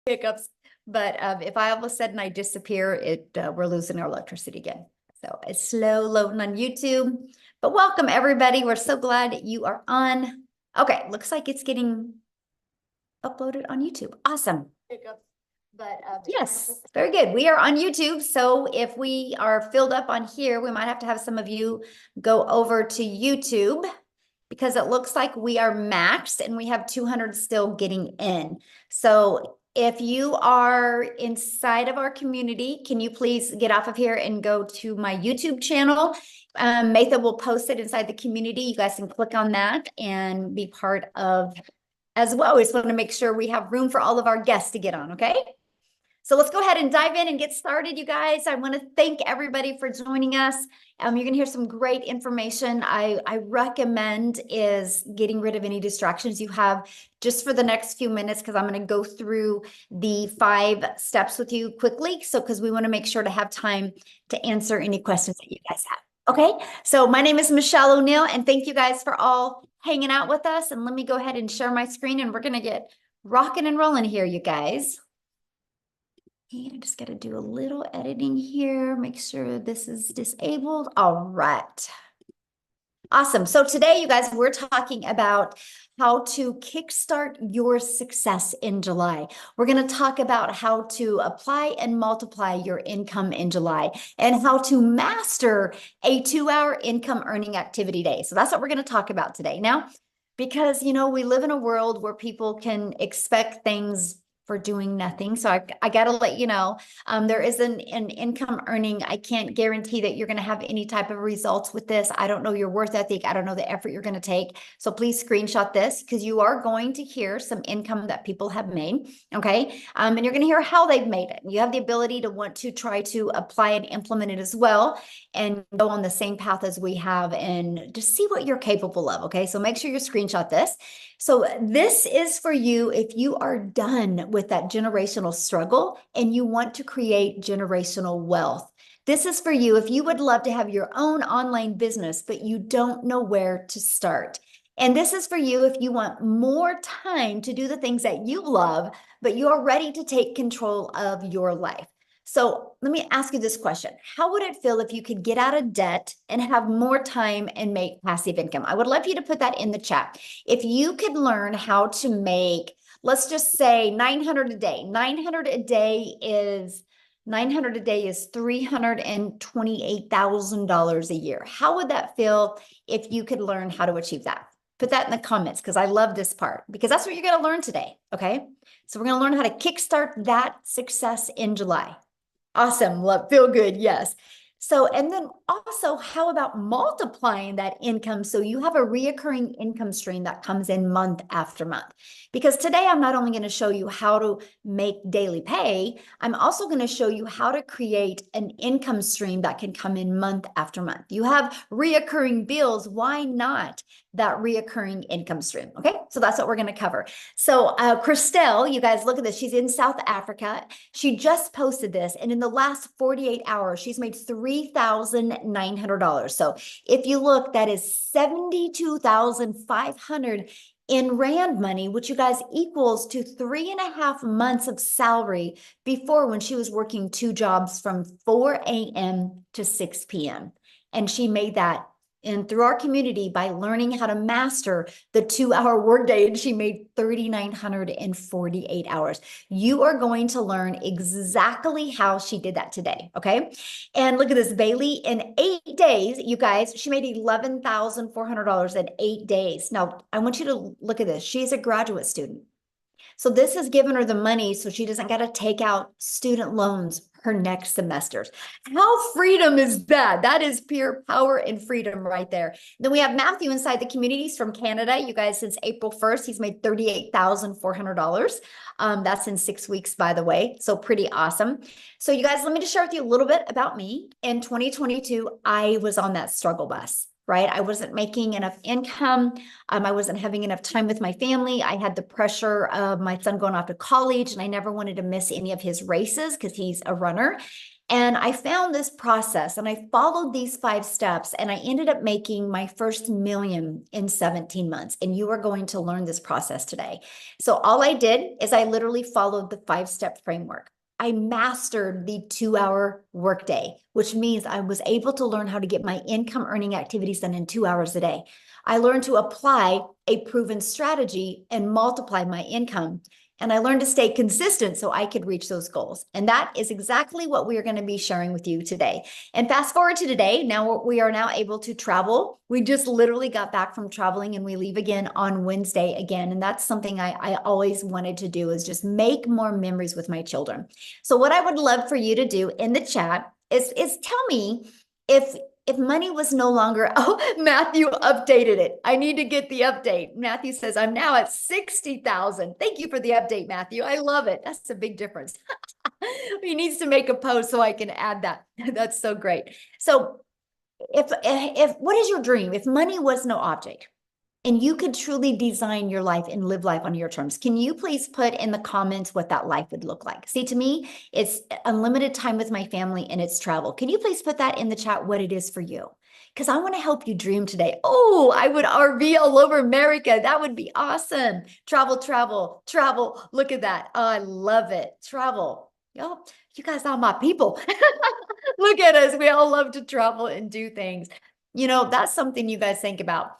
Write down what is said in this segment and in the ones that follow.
hiccups. But if I all of a sudden I disappear, we're losing our electricity again. So it's slow loading on YouTube. But welcome everybody. We're so glad you are on. Okay, looks like it's getting uploaded on YouTube. Awesome. Hiccups. But yes, very good. We are on YouTube. So if we are filled up on here, we might have to have some of you go over to YouTube because it looks like we are maxed and we have 200 still getting in. So if you are inside of our community, can you please get off of here and go to my YouTube channel? Matha will post it inside the community. You guys can click on that and be part of as well. We just want to make sure we have room for all of our guests to get on, okay? So let's go ahead and dive in and get started, you guys. I want to thank everybody for joining us. You're going to hear some great information. I recommend is getting rid of any distractions you have just for the next few minutes, because I'm going to go through the 5 steps with you quickly. So because we want to make sure to have time to answer any questions that you guys have. Okay, so my name is Michelle O'Neill, and thank you guys for all hanging out with us. And let me go ahead and share my screen, and we're going to get rocking and rolling here, you guys. And I just got to do a little editing here, make sure this is disabled. All right. Awesome. So today, you guys, we're talking about how to kickstart your success in July. We're going to talk about how to apply and multiply your income in July and how to master a 2-hour income earning activity day. So that's what we're going to talk about today. Now, because, you know, we live in a world where people can expect things for doing nothing. So I got to let you know, there is an income earning. I can't guarantee that you're going to have any type of results with this. I don't know your worth ethic. I don't know the effort you're going to take. So please screenshot this, because you are going to hear some income that people have made. Okay. And you're going to hear how they've made it. You have the ability to want to try to apply and implement it as well, and go on the same path as we have and just see what you're capable of. Okay. So make sure you screenshot this. So this is for you if you are done with that generational struggle and you want to create generational wealth. This is for you if you would love to have your own online business, but you don't know where to start. And this is for you if you want more time to do the things that you love, but you are ready to take control of your life. So let me ask you this question. How would it feel if you could get out of debt and have more time and make passive income? I would love you to put that in the chat. If you could learn how to make, let's just say 900 a day. 900 a day is $328,000 a year. How would that feel if you could learn how to achieve that? Put that in the comments, because I love this part, because that's what you're going to learn today. Okay. So we're going to learn how to kickstart that success in July. Awesome. Love, feel good. Yes. So, and then also, how about multiplying that income so you have a reoccurring income stream that comes in month after month? Because today I'm not only going to show you how to make daily pay, I'm also going to show you how to create an income stream that can come in month after month. You have reoccurring bills. Why not that reoccurring income stream? Okay. So that's what we're going to cover. So Christelle, you guys look at this. She's in South Africa. She just posted this, and in the last 48 hours, she's made $3,900. So if you look, that is 72,500 in Rand money, which you guys equals to 3.5 months of salary before, when she was working 2 jobs from 4 a.m. to 6 p.m. And she made that and through our community by learning how to master the 2-hour workday, and she made 3,948 hours. You are going to learn exactly how she did that today. Okay. And look at this, Bailey, in 8 days, you guys, she made $11,400 in 8 days. Now I want you to look at this. She's a graduate student. So this has given her the money so she doesn't got to take out student loans her next semesters. How freedom is that? That is pure power and freedom right there. Then we have Matthew inside the communities from Canada. You guys, since April 1st, he's made $38,400. That's in 6 weeks, by the way. So pretty awesome. So you guys, let me just share with you a little bit about me. In 2022, I was on that struggle bus. right? I wasn't making enough income. I wasn't having enough time with my family. I had the pressure of my son going off to college, and I never wanted to miss any of his races because he's a runner. And I found this process and I followed these 5 steps, and I ended up making my first million in 17 months. And you are going to learn this process today. So all I did is I literally followed the 5-step framework. I mastered the 2-hour workday, which means I was able to learn how to get my income earning activities done in 2 hours a day. I learned to apply a proven strategy and multiply my income. And I learned to stay consistent so I could reach those goals. And that is exactly what we are going to be sharing with you today. And fast forward to today, now we are now able to travel. We just literally got back from traveling, and we leave again on Wednesday again. And that's something I always wanted to do, is just make more memories with my children. So what I would love for you to do in the chat is tell me if money was no longer, oh, Matthew updated it. I need to get the update. Matthew says, I'm now at 60,000. Thank you for the update, Matthew. I love it. That's a big difference. He needs to make a post so I can add that. That's so great. So if what is your dream? If money was no object, and you could truly design your life and live life on your terms, can you please put in the comments what that life would look like? See, to me, it's unlimited time with my family and it's travel. Can you please put that in the chat, what it is for you? Because I want to help you dream today. Oh, I would RV all over America. That would be awesome. Travel, travel, travel. Look at that. Oh, I love it. Travel. Yo, you guys are my people. Look at us. We all love to travel and do things. You know, that's something you guys think about.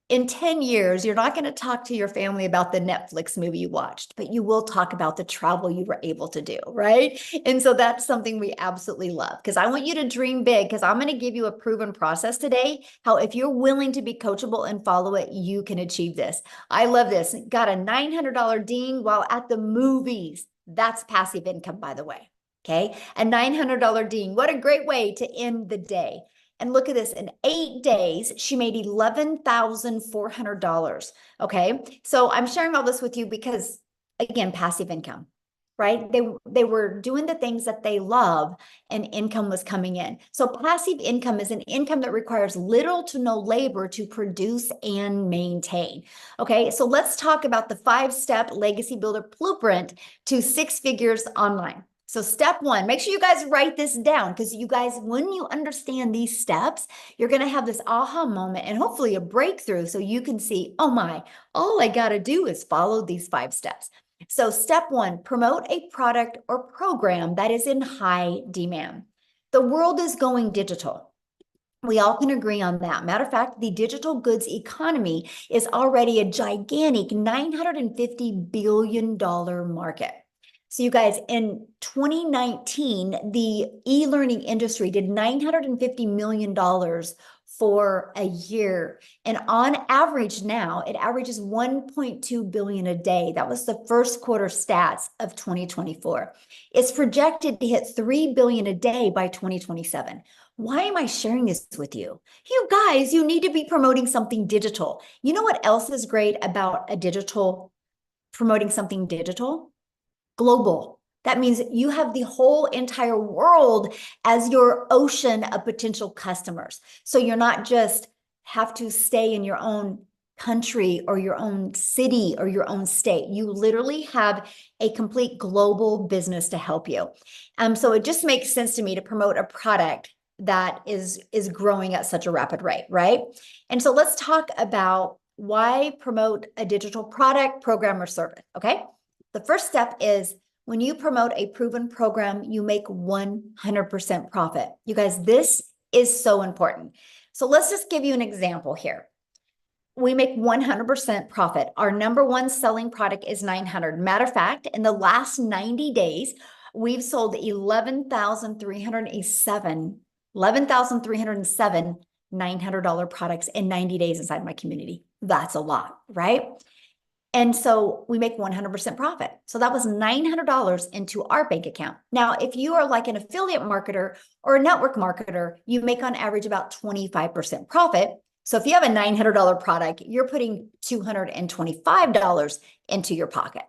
In 10 years, you're not going to talk to your family about the Netflix movie you watched, but you will talk about the travel you were able to do, right? And so that's something we absolutely love, because I want you to dream big, because I'm going to give you a proven process today, how if you're willing to be coachable and follow it, you can achieve this. I love this. Got a $900 ding while at the movies. That's passive income, by the way. Okay. A $900 ding. What a great way to end the day. And look at this, in 8 days, she made $11,400. Okay. So I'm sharing all this with you because, again, passive income, right? They were doing the things that they love, and income was coming in. So passive income is an income that requires little to no labor to produce and maintain. Okay. So let's talk about the 5-step legacy builder blueprint to 6 figures online. So step 1, make sure you guys write this down, because you guys, when you understand these steps, you're going to have this aha moment and hopefully a breakthrough, so you can see, oh my, all I got to do is follow these 5 steps. So step 1, promote a product or program that is in high demand. The world is going digital. We all can agree on that. Matter of fact, the digital goods economy is already a gigantic $950 billion market. So you guys, in 2019, the e-learning industry did $950 million for a year. And on average now, it averages 1.2 billion a day. That was the first quarter stats of 2024. It's projected to hit 3 billion a day by 2027. Why am I sharing this with you? You guys, you need to be promoting something digital. You know what else is great about promoting something digital? Global. That means you have the whole entire world as your ocean of potential customers. So you're not just have to stay in your own country or your own city or your own state. You literally have a complete global business to help you. So it just makes sense to me to promote a product that is growing at such a rapid rate, right? And so let's talk about why promote a digital product, program, or service, okay? The first step is, when you promote a proven program, you make 100% profit. You guys, this is so important. So let's just give you an example here. We make 100% profit. Our number one selling product is 900. Matter of fact, in the last 90 days, we've sold 11,307 $900 products in 90 days inside my community. That's a lot, right? And so we make 100% profit. So that was $900 into our bank account. Now, if you are like an affiliate marketer or a network marketer, you make on average about 25% profit. So if you have a $900 product, you're putting $225 into your pocket.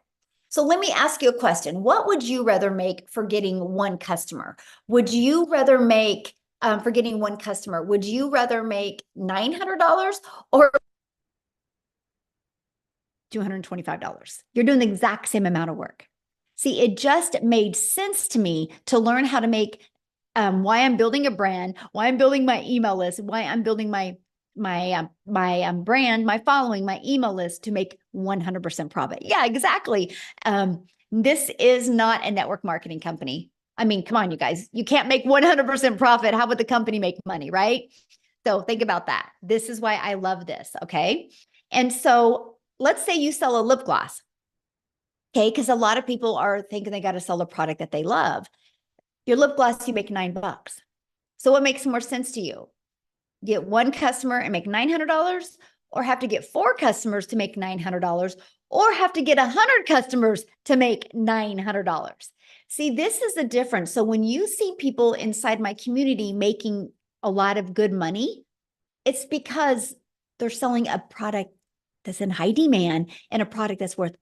So let me ask you a question. What would you rather make for getting one customer? Would you rather make for getting one customer? Would you rather make $900 or $225? You're doing the exact same amount of work. See, it just made sense to me to learn how to make why I'm building a brand, why I'm building my email list, why I'm building my brand, my following, my email list to make 100% profit. Yeah, exactly. This is not a network marketing company. I mean, come on, you guys, you can't make 100% profit. How would the company make money, right? So think about that. This is why I love this. Okay. And so let's say you sell a lip gloss. Okay. Because a lot of people are thinking they got to sell a product that they love. Your lip gloss, you make $9. So what makes more sense to you? Get one customer and make $900, or have to get 4 customers to make $900, or have to get 100 customers to make $900. See, this is the difference. So when you see people inside my community making a lot of good money, it's because they're selling a product that's in high demand and a product that's worth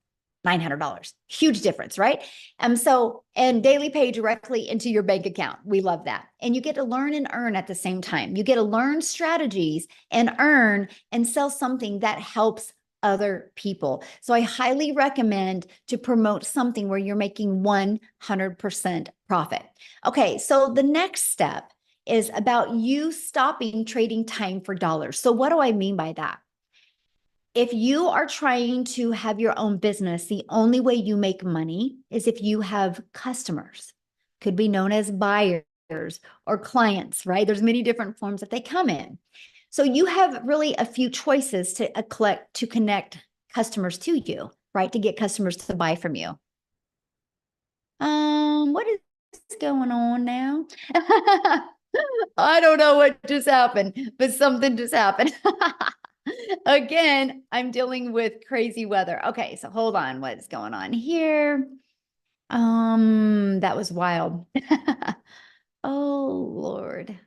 $900. Huge difference, right? And daily pay directly into your bank account. We love that. And you get to learn and earn at the same time. You get to learn strategies and earn and sell something that helps other people. So I highly recommend to promote something where you're making 100% profit. Okay, so the next step is about you stopping trading time for dollars. So what do I mean by that? If you are trying to have your own business, the only way you make money is if you have customers, could be known as buyers or clients, right? There's many different forms that they come in. So you have really a few choices to connect customers to you, right? To get customers to buy from you. What is going on now? I don't know what just happened, but something just happened. Again, I'm dealing with crazy weather. Okay, so hold on. What's going on here? That was wild. Oh, Lord.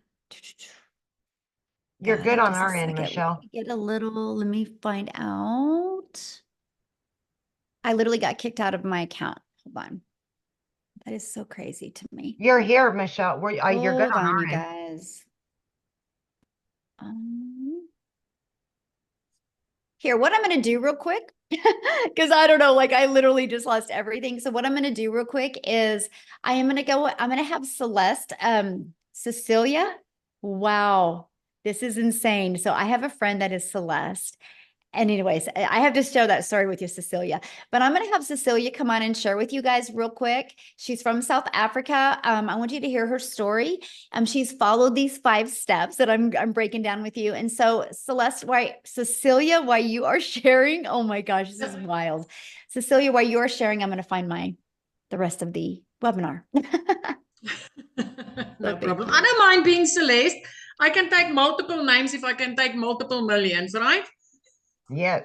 You're good on our end, Michelle. Let me find out. I literally got kicked out of my account. Hold on. That is so crazy to me. You're here, Michelle. You're good on our you end. Guys. Here, what I'm going to do real quick, because I don't know, like I literally just lost everything. So what I'm going to do real quick is I'm going to have Celeste, Cecilia. Wow, this is insane. So I have a friend that is Celeste. And anyways, I have to share that story with you, Cecilia. But I'm going to have Cecilia come on and share with you guys real quick. She's from South Africa. I want you to hear her story. She's followed these 5 steps that I'm breaking down with you. And so, Cecilia, while you are sharing, oh my gosh, this is wild. Cecilia, while you are sharing, I'm going to find the rest of the webinar. No problem. I don't mind being Celeste. I can take multiple names if I can take multiple millions, right? Yes.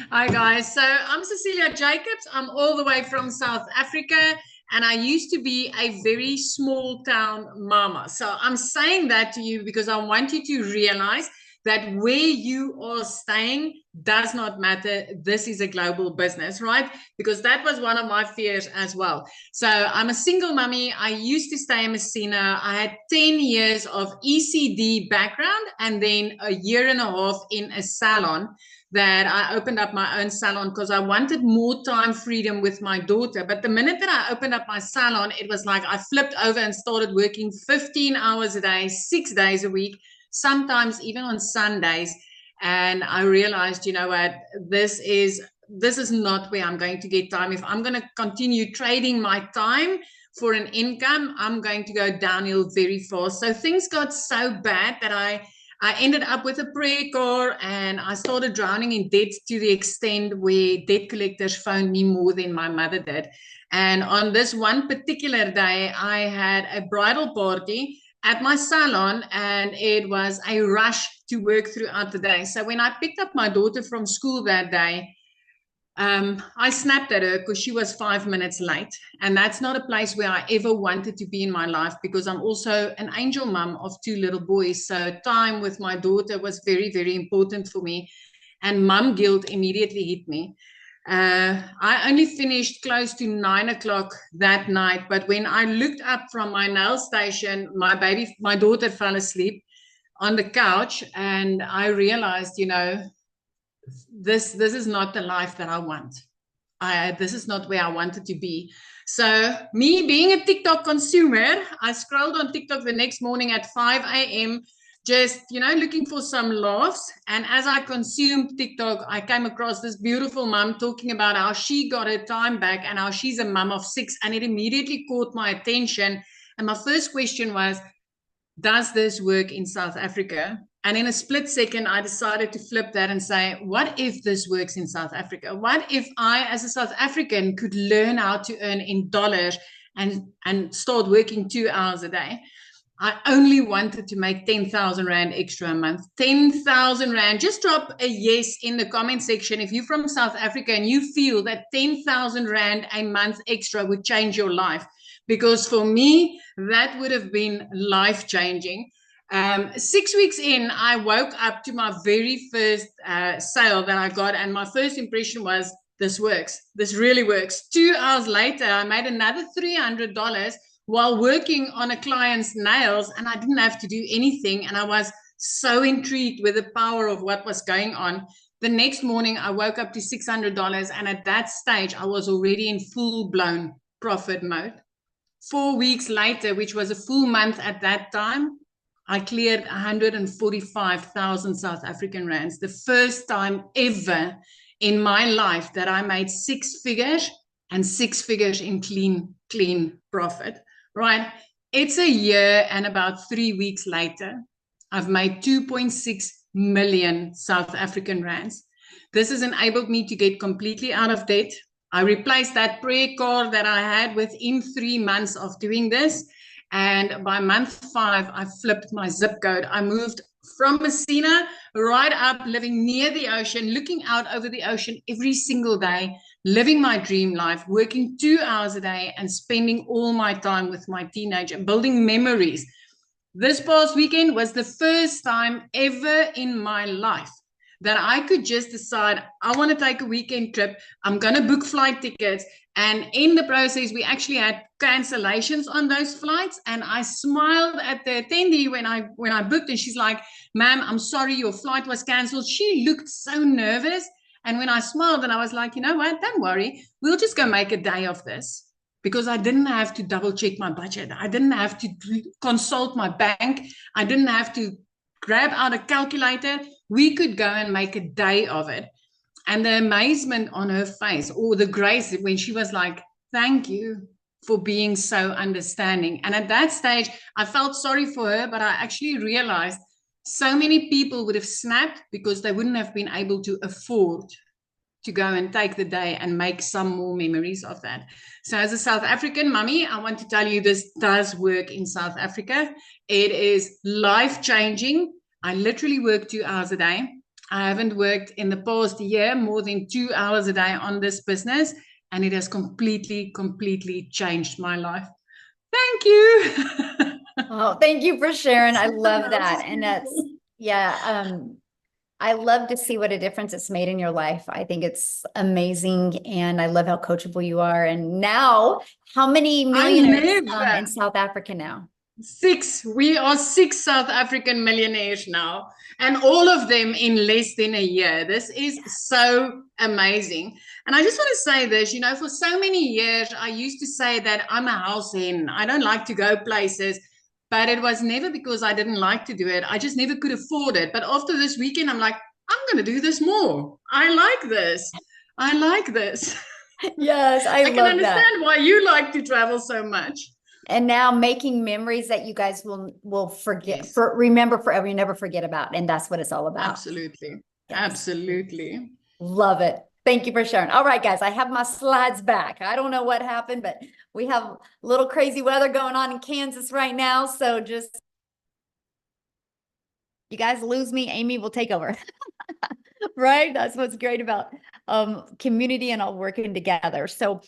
Hi guys, so I'm Cecilia Jacobs. I'm all the way from South Africa, and I used to be a very small town mama. So I'm saying that to you because I want you to realize that where you are staying does not matter. This is a global business, right? Because that was one of my fears as well. So I'm a single mummy. I used to stay in Messina. I had 10 years of ECD background and then a year and a half in a salon that I opened up my own salon because I wanted more time freedom with my daughter. But the minute that I opened up my salon, it was like I flipped over and started working 15 hours a day, 6 days a week, sometimes even on Sundays. And I realized, you know what, this is not where I'm going to get time. If I'm going to continue trading my time for an income, I'm going to go downhill very fast. So things got so bad that I ended up with a prayer car and I started drowning in debt to the extent where debt collectors phoned me more than my mother did. And on this one particular day, I had a bridal party at my salon and it was a rush to work throughout the day. So when I picked up my daughter from school that day, I snapped at her because she was 5 minutes late. And that's not a place where I ever wanted to be in my life because I'm also an angel mom of 2 little boys. So time with my daughter was very, very important for me. And mom guilt immediately hit me. I only finished close to 9 o'clock that night. But when I looked up from my nail station, my daughter fell asleep on the couch, and I realized, this is not the life that I want. This is not where I wanted to be. So me being a TikTok consumer, I scrolled on TikTok the next morning at 5 a.m., just, looking for some laughs. And as I consumed TikTok, I came across this beautiful mom talking about how she got her time back and how she's a mom of 6. And it immediately caught my attention. And my first question was, does this work in South Africa? And in a split second, I decided to flip that and say, what if this works in South Africa? What if I, as a South African, could learn how to earn in dollars and start working 2 hours a day? I only wanted to make 10,000 Rand extra a month. 10,000 Rand. Just drop a yes in the comment section if you're from South Africa and you feel that 10,000 Rand a month extra would change your life. Because for me, that would have been life-changing. 6 weeks in, I woke up to my very first sale that I got, and my first impression was, this works. This really works. 2 hours later, I made another $300 while working on a client's nails, and I didn't have to do anything, and I was so intrigued with the power of what was going on. The next morning, I woke up to $600, and at that stage, I was already in full-blown profit mode. 4 weeks later, which was a full month at that time, I cleared 145,000 South African Rands. The first time ever in my life that I made 6 figures and 6 figures in clean profit, right? It's a year and about 3 weeks later, I've made 2.6 million South African Rands. This has enabled me to get completely out of debt. I replaced that prayer card that I had within 3 months of doing this. And by month 5, I flipped my zip code. I moved from Messina right up, living near the ocean, looking out over the ocean every single day, living my dream life, working 2 hours a day and spending all my time with my teenager, building memories. This past weekend was the first time ever in my life that I could just decide, I want to take a weekend trip. I'm going to book flight tickets. And in the process, we actually had cancellations on those flights. And I smiled at the attendee when I booked, and she's like, ma'am, I'm sorry, your flight was canceled. She looked so nervous. And when I smiled, and I was like, you know what, don't worry. We'll just go make a day of this. Because I didn't have to double check my budget. I didn't have to consult my bank. I didn't have to grab out a calculator. We could go and make a day of it. And the amazement on her face, or the grace when she was like, thank you for being so understanding. And at that stage, I felt sorry for her, but I actually realized so many people would have snapped because they wouldn't have been able to afford to go and take the day and make some more memories of that. So as a South African mummy, I want to tell you this does work in South Africa. It is life-changing. I literally work 2 hours a day. I haven't worked in the past year more than 2 hours a day on this business, and it has completely changed my life. Thank you. Oh, thank you for sharing. I love that. And that's, yeah, I love to see what a difference it's made in your life. I think it's amazing. And I love how coachable you are. And now, how many millionaires in South Africa now? 6. We are 6 South African millionaires now, and all of them in less than a year. This is so amazing. And I just want to say this, for so many years, I used to say that I'm a house hen. I don't like to go places, but it was never because I didn't like to do it. I just never could afford it. But after this weekend, I'm like, I'm going to do this more. I like this. I like this. Yes, I can understand why you like to travel so much. And now making memories that you guys will forget, yes. Remember forever, you never forget about. And that's what it's all about. Absolutely. Yes. Absolutely. Love it. Thank you for sharing. All right, guys, I have my slides back. I don't know what happened, but we have a little crazy weather going on in Kansas right now. So just, you guys lose me, Amy will take over. Right? That's what's great about community and all working together. So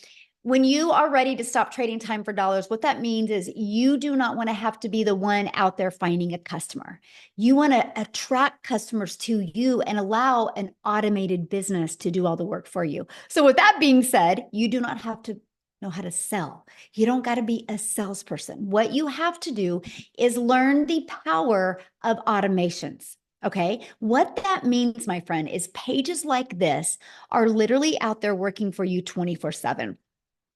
when you are ready to stop trading time for dollars, what that means is you do not want to have to be the one out there finding a customer. You want to attract customers to you and allow an automated business to do all the work for you. So with that being said, you do not have to know how to sell. You don't got to be a salesperson. What you have to do is learn the power of automations. Okay. What that means, my friend, is pages like this are literally out there working for you 24/7.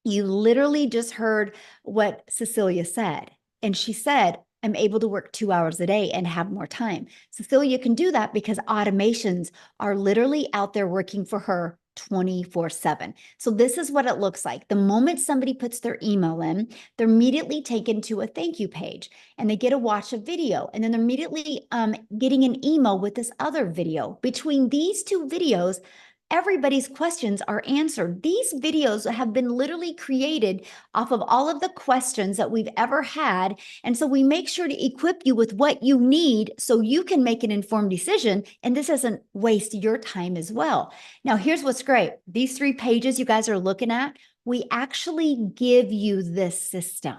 You literally just heard what Cecilia said. And she said, I'm able to work 2 hours a day and have more time. Cecilia can do that because automations are literally out there working for her 24/7. So this is what it looks like. The moment somebody puts their email in, they're immediately taken to a thank you page and they get to watch a video. And then they're immediately getting an email with this other video. Between these two videos, everybody's questions are answered. These videos have been literally created off of all of the questions that we've ever had. And so we make sure to equip you with what you need so you can make an informed decision. And this doesn't waste your time as well. Now, here's what's great. These 3 pages you guys are looking at, we actually give you this system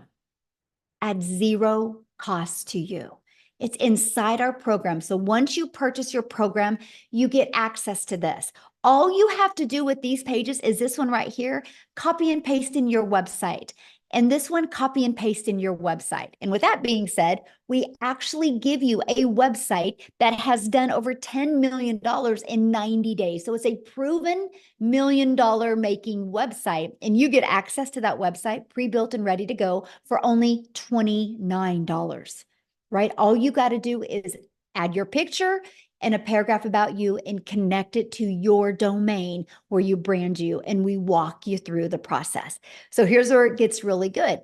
at zero cost to you. It's inside our program. So once you purchase your program, you get access to this. All you have to do with these pages is this one right here, copy and paste in your website. And this one, copy and paste in your website. And with that being said, we actually give you a website that has done over $10 million in 90 days. So it's a proven $1 million making website. And you get access to that website pre-built and ready to go for only $29, right? All you got to do is add your picture and a paragraph about you and connect it to your domain where you brand you, and we walk you through the process. So here's where it gets really good,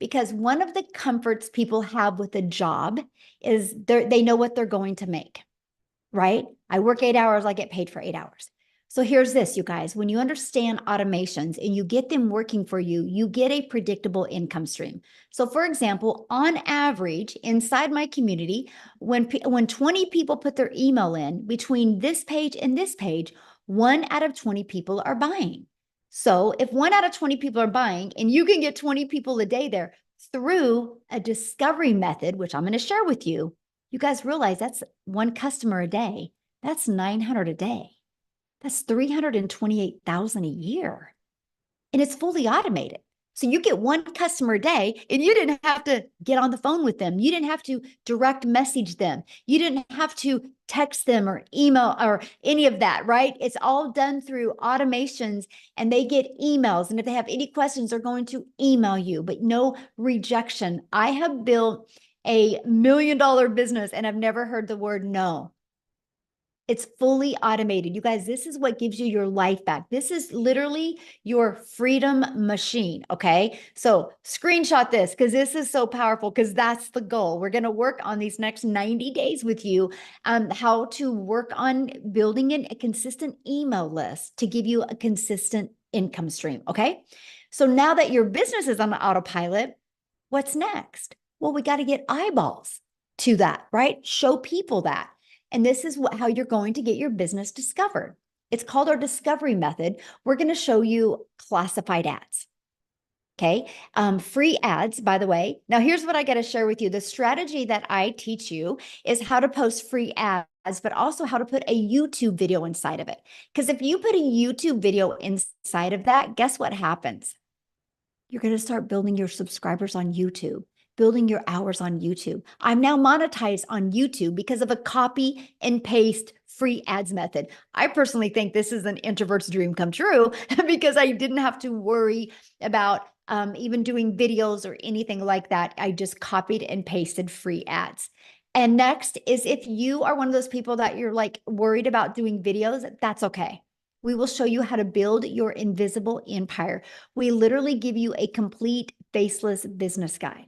because one of the comforts people have with a job is they know what they're going to make, right? I work 8 hours, I get paid for 8 hours. So here's this, you guys, when you understand automations and you get them working for you, you get a predictable income stream. So for example, on average, inside my community, when 20 people put their email in between this page and this page, 1 out of 20 people are buying. So if 1 out of 20 people are buying and you can get 20 people a day there through a discovery method, which I'm going to share with you, you guys realize that's 1 customer a day. That's 900 a day. That's 328,000 a year. And it's fully automated. So you get 1 customer a day and you didn't have to get on the phone with them. You didn't have to direct message them. You didn't have to text them or email or any of that, right? It's all done through automations and they get emails. And if they have any questions, they're going to email you, but no rejection. I have built a $1 million business and I've never heard the word no. It's fully automated. You guys, this is what gives you your life back. This is literally your freedom machine, okay? So screenshot this because this is so powerful because that's the goal. We're going to work on these next 90 days with you, how to work on building a consistent email list to give you a consistent income stream, okay? So now that your business is on autopilot, what's next? Well, we got to get eyeballs to that, right? Show people that. And this is how you're going to get your business discovered. It's called our discovery method. We're going to show you classified ads. Okay. Free ads, by the way. Now, here's what I got to share with you. The strategy that I teach you is how to post free ads, but also how to put a YouTube video inside of it. Because if you put a YouTube video inside of that, guess what happens? You're going to start building your subscribers on YouTube, building your hours on YouTube. I'm now monetized on YouTube because of a copy and paste free ads method. I personally think this is an introvert's dream come true because I didn't have to worry about even doing videos or anything like that. I just copied and pasted free ads. And next is if you are one of those people that you're like worried about doing videos, that's okay. We will show you how to build your invisible empire. We literally give you a complete faceless business guide.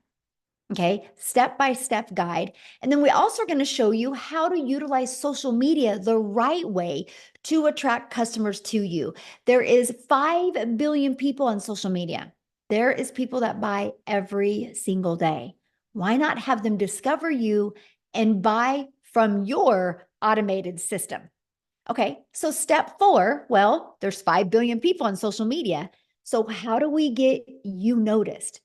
Okay, step-by-step guide. And then we also are going to show you how to utilize social media the right way to attract customers to you. There is 5 billion people on social media. There is people that buy every single day. Why not have them discover you and buy from your automated system? Okay, so step 4, well, there's 5 billion people on social media. So how do we get you noticed?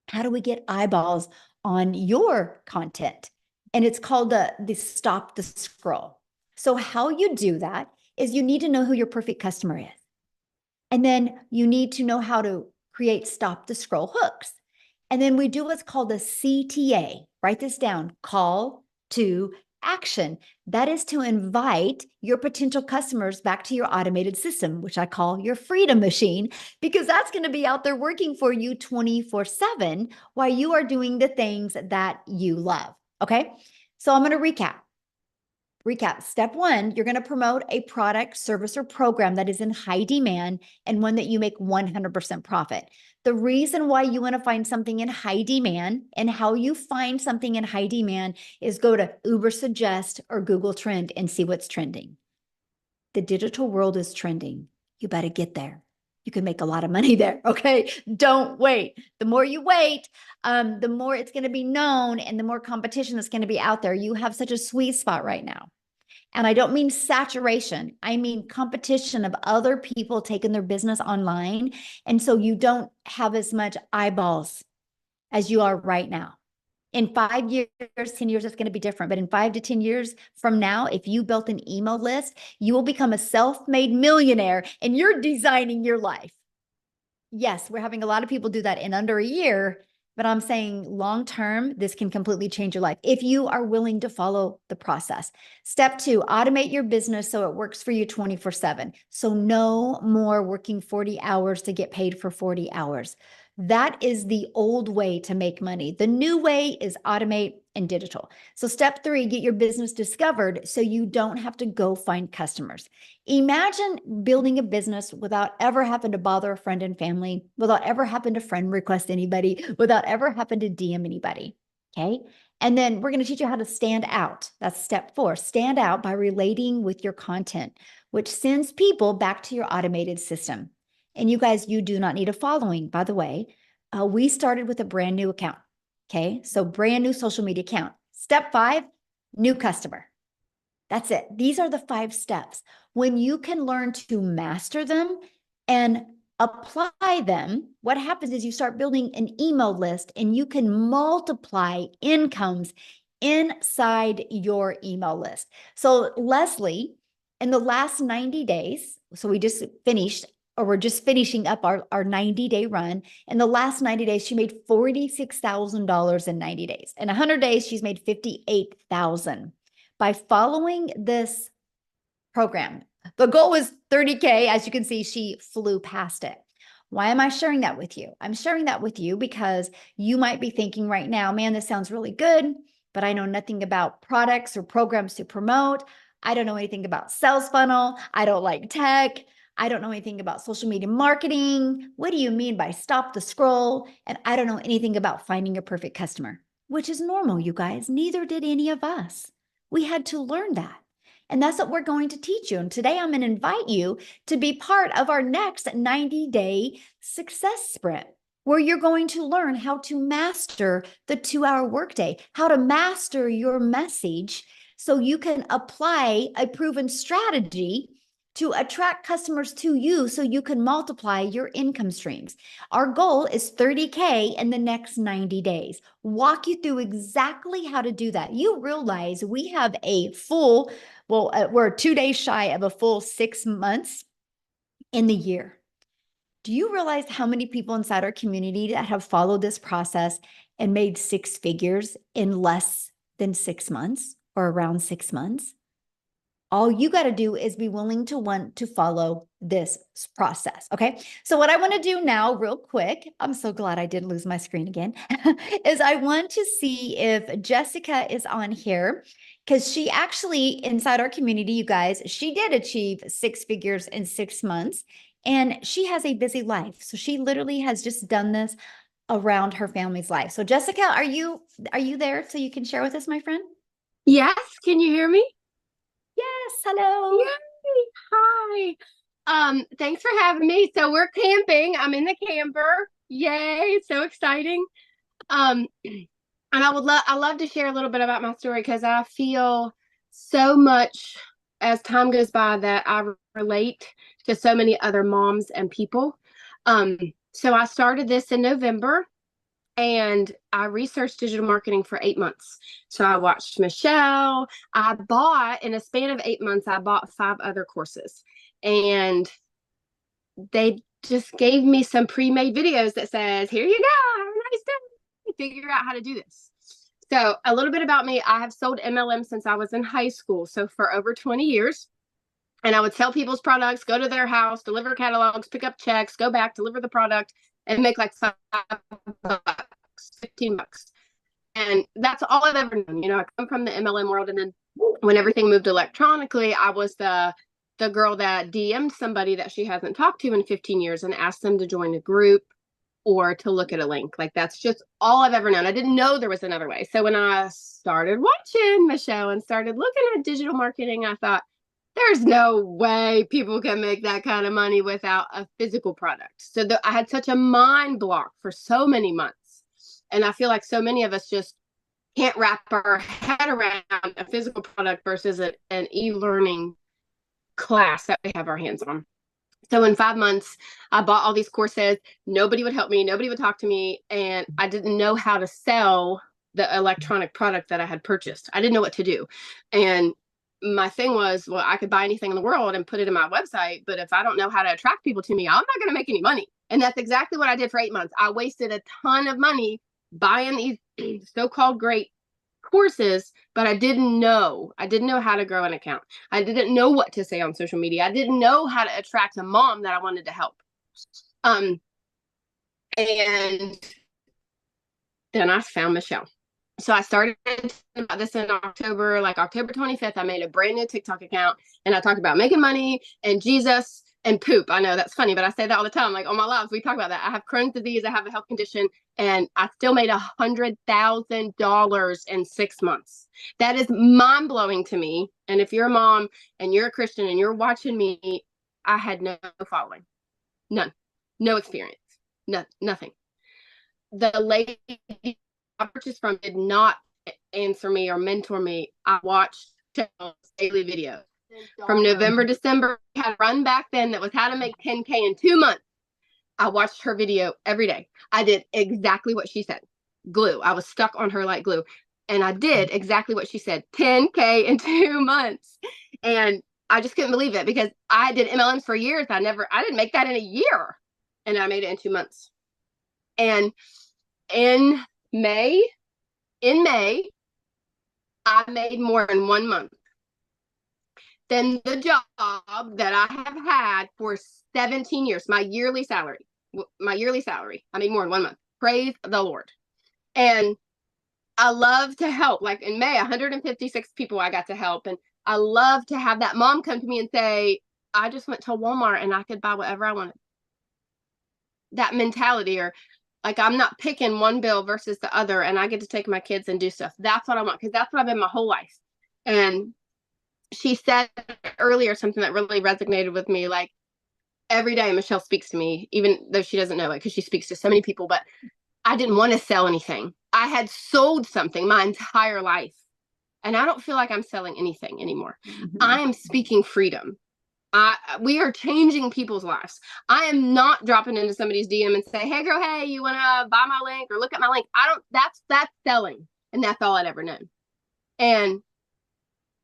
How do we get eyeballs on your content? And it's called the stop the scroll. So how you do that is you need to know who your perfect customer is. And then you need to know how to create stop the scroll hooks. And then we do what's called a CTA. Write this down, call to action. That is to invite your potential customers back to your automated system, which I call your freedom machine, because that's going to be out there working for you 24/7 while you are doing the things that you love. Okay. So I'm going to recap. Step one, you're going to promote a product, service, or program that is in high demand and one that you make 100% profit. The reason why you want to find something in high demand and how you find something in high demand is go to Uber Suggest or Google Trend and see what's trending. The digital world is trending. You better get there. You can make a lot of money there. Okay. Don't wait. The more you wait, the more it's going to be known and the more competition that's going to be out there. You have such a sweet spot right now. And I don't mean saturation. I mean competition of other people taking their business online. And so you don't have as much eyeballs as you are right now. In 5 years, 10 years, it's going to be different. But in 5 to 10 years from now, if you built an email list, you will become a self-made millionaire and you're designing your life. Yes, we're having a lot of people do that in under a year, but I'm saying long term, this can completely change your life if you are willing to follow the process. Step two, automate your business so it works for you 24/7. So no more working 40 hours to get paid for 40 hours. That is the old way to make money. The new way is automate and digital. So step three, get your business discovered so you don't have to go find customers. Imagine building a business without ever having to bother a friend and family, without ever having to friend request anybody, without ever having to DM anybody. Okay. And then we're going to teach you how to stand out. That's step four. Stand out by relating with your content, which sends people back to your automated system. And you guys, you do not need a following, by the way. We started with a brand new account. Okay. So brand new social media account. Step five, new customer. That's it. These are the 5 steps. When you can learn to master them and apply them, what happens is you start building an email list and you can multiply incomes inside your email list. So Leslie, in the last 90 days, so we just finished, or we're just finishing up our 90-day run. In the last 90 days, she made $46,000 in 90 days. In 100 days, she's made $58,000. By following this program. The goal was 30K. As you can see, she flew past it. Why am I sharing that with you? I'm sharing that with you because you might be thinking right now, man, this sounds really good, but I know nothing about products or programs to promote. I don't know anything about sales funnel. I don't like tech. I don't know anything about social media marketing. What do you mean by stop the scroll? And I don't know anything about finding a perfect customer, which is normal, you guys. Neither did any of us. We had to learn that. And that's what we're going to teach you. And today I'm going to invite you to be part of our next 90-day success sprint, where you're going to learn how to master the 2-hour workday, how to master your message so you can apply a proven strategy to attract customers to you so you can multiply your income streams. Our goal is 30K in the next 90 days. Walk you through exactly how to do that. You realize we have a full, we're 2 days shy of a full 6 months in the year. Do you realize how many people inside our community that have followed this process and made 6 figures in less than 6 months or around 6 months? All you got to do is be willing to want to follow this process. Okay. So what I want to do now real quick, I'm so glad I didn't lose my screen again, is I want to see if Jessica is on here, because she actually, inside our community, you guys, she did achieve 6 figures in 6 months and she has a busy life. So she literally has just done this around her family's life. So Jessica, are you there so you can share with us, my friend? Yes, can you hear me? Yes, hello. Yay. Hi. Thanks for having me. So we're camping. I'm in the camper. Yay, so exciting. And I love to share a little bit about my story because I feel so much as time goes by that I relate to so many other moms and people. So I started this in November, and I researched digital marketing for 8 months. So I watched Michelle. I bought, in a span of 8 months, I bought 5 other courses. And they just gave me some pre-made videos that says, here you go, have a nice day. Figure out how to do this. So a little bit about me. I have sold MLM since I was in high school. So for over 20 years. And I would sell people's products, go to their house, deliver catalogs, pick up checks, go back, deliver the product, and make like $5, $15. And that's all I've ever known. You know, I come from the MLM world, and then when everything moved electronically, I was the girl that DM'd somebody that she hasn't talked to in 15 years and asked them to join a group or to look at a link. Like, that's just all I've ever known. I didn't know there was another way. So when I started watching Michelle and started looking at digital marketing, I thought, there's no way people can make that kind of money without a physical product. So I had such a mind block for so many months. And I feel like so many of us just can't wrap our head around a physical product versus an e-learning class that we have our hands on. So in 5 months, I bought all these courses. Nobody would help me. Nobody would talk to me. And I didn't know how to sell the electronic product that I had purchased. I didn't know what to do. And my thing was, well, I could buy anything in the world and put it in my website, but if I don't know how to attract people to me, I'm not going to make any money. And that's exactly what I did for 8 months. I wasted a ton of money buying these so-called great courses, but I didn't know how to grow an account. I didn't know what to say on social media. I didn't know how to attract a mom that I wanted to help. And then I found Michelle. So I started about this in October, like October 25th, I made a brand new TikTok account, and I talked about making money and Jesus and poop. I know that's funny, but I say that all the time. Like, on my lives, we talk about that. I have Crohn's disease. I have a health condition, and I still made $100,000 in 6 months. That is mind blowing to me. And if you're a mom and you're a Christian and you're watching me, I had no following, none, no experience, nothing. The lady I purchased from did not answer me or mentor me. I watched daily videos from November, December. I had a run back then that was how to make 10K in 2 months. I watched her video every day. I did exactly what she said. Glue. I was stuck on her like glue. And I did exactly what she said. 10K in 2 months. And I just couldn't believe it, because I did MLMs for years. I didn't make that in a year. And I made it in 2 months. And in May, I made more in 1 month than the job that I have had for 17 years. My yearly salary, I made more in 1 month. Praise the Lord. And I love to help. Like in May, 156 people I got to help. And I love to have that mom come to me and say, I just went to Walmart and I could buy whatever I wanted. That mentality, or like, I'm not picking one bill versus the other, and I get to take my kids and do stuff. That's what I want, because that's what I've been my whole life. And she said earlier something that really resonated with me. Like, every day Michelle speaks to me, even though she doesn't know it, because she speaks to so many people. But I didn't want to sell anything. I had sold something my entire life, and I don't feel like I'm selling anything anymore. Mm-hmm. I am speaking freedom. We are changing people's lives. I am not dropping into somebody's DM and say, hey girl, hey, you want to buy my link or look at my link? That's selling. And that's all I'd ever known. And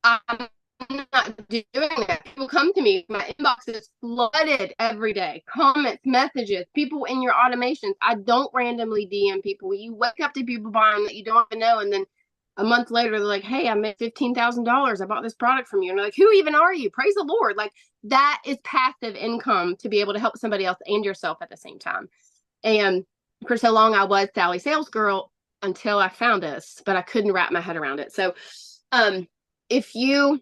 I'm not doing that. People come to me, my inbox is flooded every day. Comments, messages, people in your automations. I don't randomly DM people. You wake up to people buying that you don't even know, and then a month later, they're like, hey, I made $15,000. I bought this product from you. And they're like, who even are you? Praise the Lord. Like, that is passive income to be able to help somebody else and yourself at the same time. And for so long, I was Sally Sales Girl until I found this, but I couldn't wrap my head around it. So if you're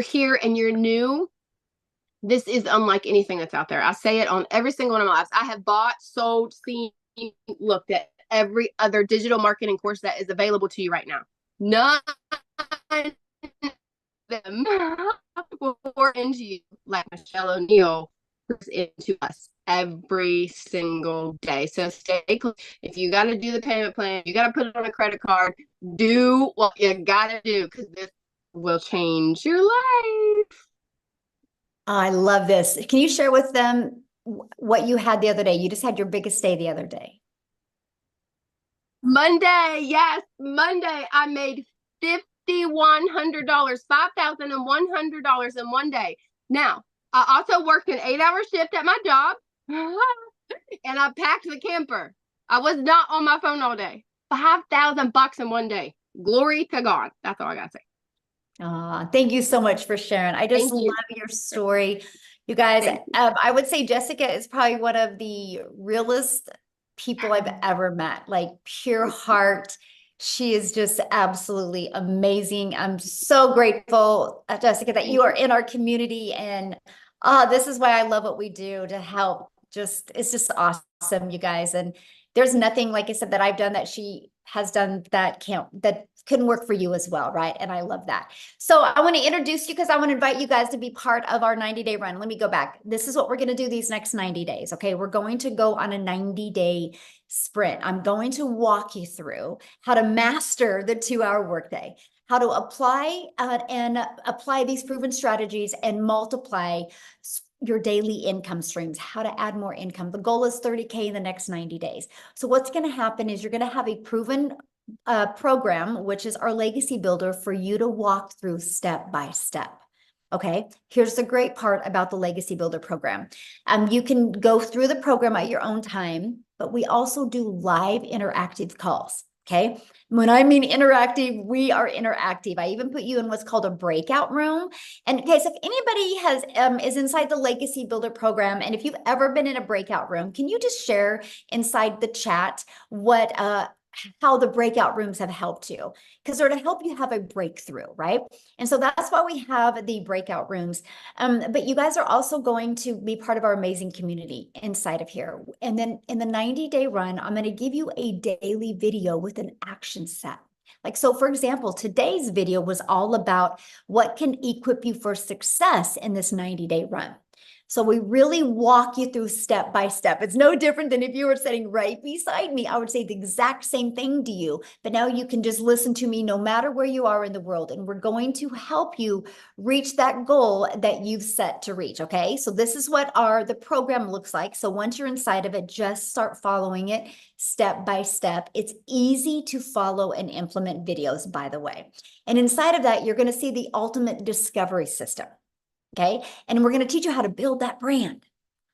here and you're new, this is unlike anything that's out there. I say it on every single one of my lives. I have bought, sold, seen, looked at every other digital marketing course that is available to you right now. None of them will pour into you like Michelle O'Neill pours into us every single day. So stay close. If you got to do the payment plan, you got to put it on a credit card, do what you got to do, because this will change your life. I love this. Can you share with them what you had the other day. You just had your biggest day the other day. Monday, yes, Monday. I made $5,100, $5,100 in one day. Now, I also worked an 8-hour shift at my job, and I packed the camper. I was not on my phone all day. $5,000 in one day. Glory to God. That's all I gotta say. Thank you so much for sharing. I just Thank you. love your story. You guys, I would say Jessica is probably one of the realest people I've ever met, like pure heart. She is just absolutely amazing. I'm so grateful, Jessica, that you are in our community. And this is why I love what we do to help. It's just awesome, you guys. And there's nothing, like I said, that I've done that she has done that couldn't work for you as well, right? And I love that. So I want to introduce you because I want to invite you guys to be part of our 90-day run. Let me go back. This is what we're going to do these next 90 days. Okay. We're going to go on a 90-day sprint. I'm going to walk you through how to master the 2-hour workday, how to apply these proven strategies and multiply your daily income streams, how to add more income. The goal is 30K in the next 90 days. So what's going to happen is you're going to have a proven program, which is our legacy builder, for you to walk through step by step. Okay, here's the great part about the legacy builder program. You can go through the program at your own time, but we also do live interactive calls. Okay. When I mean interactive, we are interactive. I even put you in what's called a breakout room. And guys, if anybody is inside the Legacy Builder program, and if you've ever been in a breakout room, can you just share inside the chat how the breakout rooms have helped you? Because they're to help you have a breakthrough, right? And so that's why we have the breakout rooms. But you guys are also going to be part of our amazing community inside of here. And then in the 90-day run, I'm going to give you a daily video with an action set. Like, so for example, today's video was all about what can equip you for success in this 90-day run. So we really walk you through step by step. It's no different than if you were sitting right beside me. I would say the exact same thing to you, but now you can just listen to me no matter where you are in the world. And we're going to help you reach that goal that you've set to reach. Okay. So this is what the program looks like. So once you're inside of it, just start following it step by step. It's easy to follow and implement videos, by the way. And inside of that, you're going to see the ultimate discovery system. Okay. And we're going to teach you how to build that brand.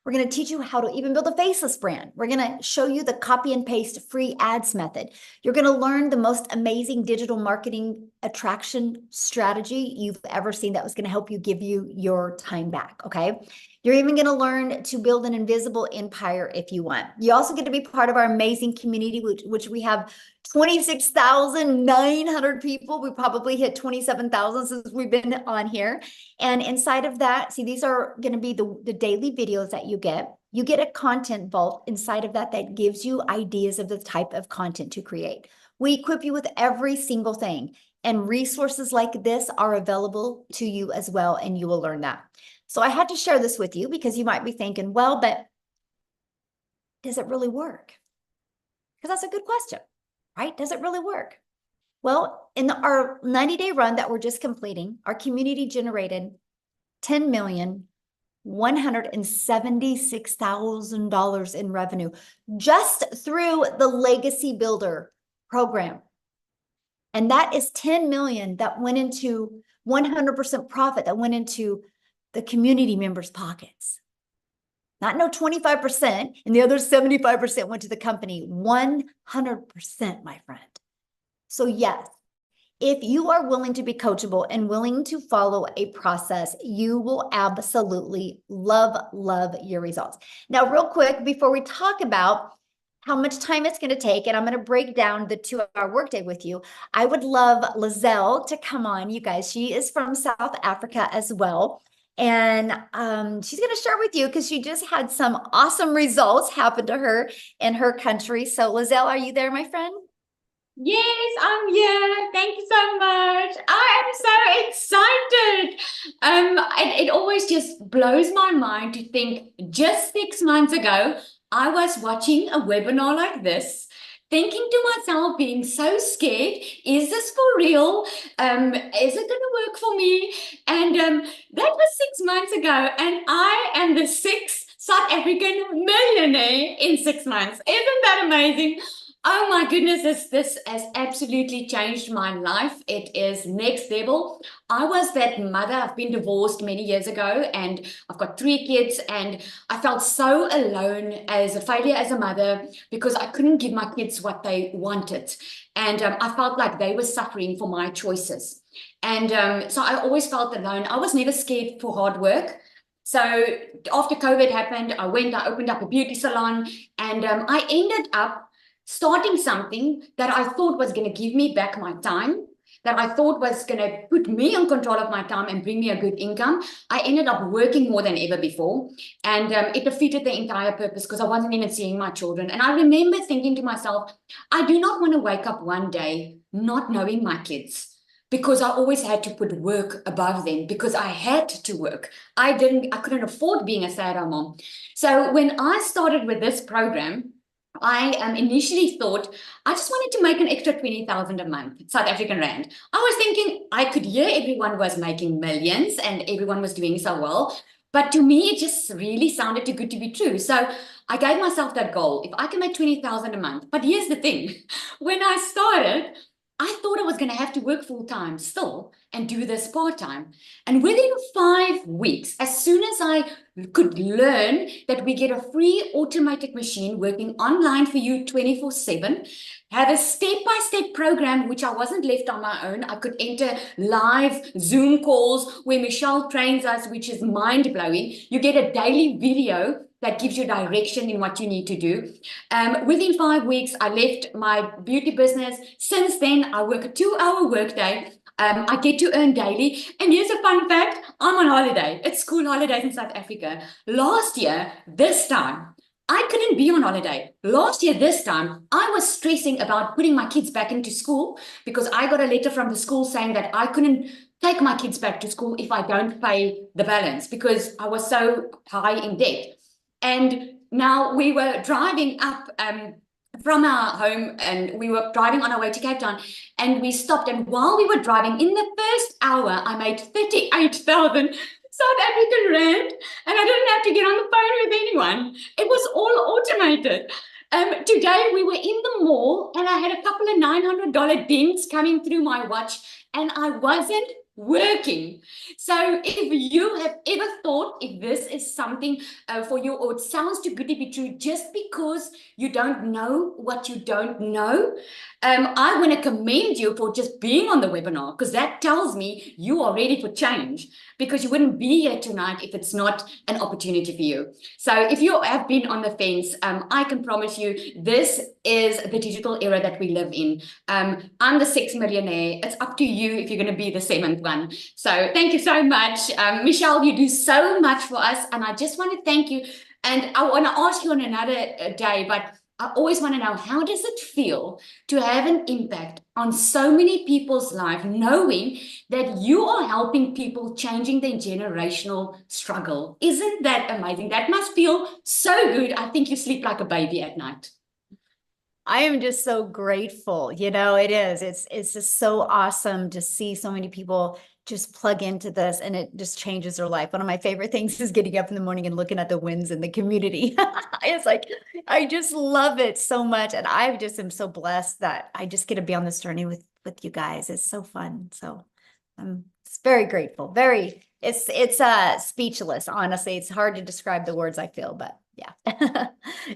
We're going to teach you how to even build a faceless brand. We're going to show you the copy and paste free ads method. You're going to learn the most amazing digital marketing attraction strategy you've ever seen that was going to help you give you your time back. Okay. You're even going to learn to build an invisible empire if you want. You also get to be part of our amazing community, which we have 26,900 people. We probably hit 27,000 since we've been on here. And inside of that, see, these are going to be the daily videos that you get. You get a content vault inside of that gives you ideas of the type of content to create. We equip you with every single thing. And resources like this are available to you as well, and you will learn that. So I had to share this with you because you might be thinking, well, but does it really work? Because that's a good question, right? Does it really work? Well, in our 90-day run that we're just completing, our community generated $10,176,000 in revenue just through the Legacy Builder program. And that is 10 million that went into 100% profit that went into the community members' pockets. Not no 25%, and the other 75% went to the company. 100%, my friend. So yes, if you are willing to be coachable and willing to follow a process, you will absolutely love your results. Now, real quick, before we talk about how much time it's going to take, and I'm going to break down the 2-hour workday with you, I would love Lizelle to come on, you guys. She is from South Africa as well. And she's going to share with you because she just had some awesome results happen to her in her country. So Lizelle, are you there, my friend? Yes, I'm here. Thank you so much. I am so excited. It always just blows my mind to think just 6 months ago, I was watching a webinar like this, thinking to myself, being so scared, is this for real? Is it going to work for me? And that was 6 months ago, and I am the 6th South African millionaire in 6 months. Isn't that amazing? Oh my goodness, this has absolutely changed my life. It is next level. I was that mother. I've been divorced many years ago and I've got 3 kids, and I felt so alone as a failure as a mother because I couldn't give my kids what they wanted. And I felt like they were suffering for my choices. And so I always felt alone. I was never scared for hard work. So after COVID happened, I opened up a beauty salon, and I ended up starting something that I thought was going to give me back my time, that I thought was going to put me in control of my time and bring me a good income. I ended up working more than ever before, and it defeated the entire purpose because I wasn't even seeing my children. And I remember thinking to myself, I do not want to wake up one day not knowing my kids, because I always had to put work above them because I had to work. I couldn't afford being a stay-at-home mom. So when I started with this program, I initially thought I just wanted to make an extra 20,000 a month, South African rand. I was thinking I could hear everyone was making millions and everyone was doing so well. But to me, it just really sounded too good to be true. So I gave myself that goal. If I can make 20,000 a month. But here's the thing. When I started, I thought I was going to have to work full time still and do this part time. And within 5 weeks, as soon as I could learn that we get a free automatic machine working online for you 24/7, have a step-by-step program, which I wasn't left on my own. I could enter live Zoom calls where Michelle trains us, which is mind-blowing. You get a daily video that gives you direction in what you need to do. Within 5 weeks, I left my beauty business. Since then, I work a 2-hour workday. I get to earn daily. And here's a fun fact. I'm on holiday. It's school holidays in South Africa. Last year, this time, I couldn't be on holiday. Last year, this time, I was stressing about putting my kids back into school because I got a letter from the school saying that I couldn't take my kids back to school if I don't pay the balance because I was so high in debt. And now we were driving up from our home, and we were driving on our way to Cape Town, and we stopped. And while we were driving, in the first hour, I made 38,000 South African rand, and I didn't have to get on the phone with anyone. It was all automated. Today, we were in the mall, and I had a couple of $900 dings coming through my watch, and I wasn't working. So if you have ever thought if this is something for you, or it sounds too good to be true, just because you don't know what you don't know, I want to commend you for just being on the webinar, because that tells me you are ready for change, because you wouldn't be here tonight if it's not an opportunity for you. So if you have been on the fence, I can promise you this is the digital era that we live in. I'm the 6th millionaire. It's up to you if you're going to be the 7th one. So thank you so much. Michelle, you do so much for us, and I just want to thank you. And I want to ask you on another day, but I always want to know, how does it feel to have an impact on so many people's life, knowing that you are helping people, changing their generational struggle? Isn't that amazing? That must feel so good. I think you sleep like a baby at night. I am just so grateful. You know, it is. It's just so awesome to see so many people just plug into this, and it just changes their life. One of my favorite things is getting up in the morning and looking at the wins in the community. It's like, I just love it so much. And I just am so blessed that I just get to be on this journey with you guys. It's so fun. So I'm very grateful. It's speechless, honestly. It's hard to describe the words I feel, but yeah.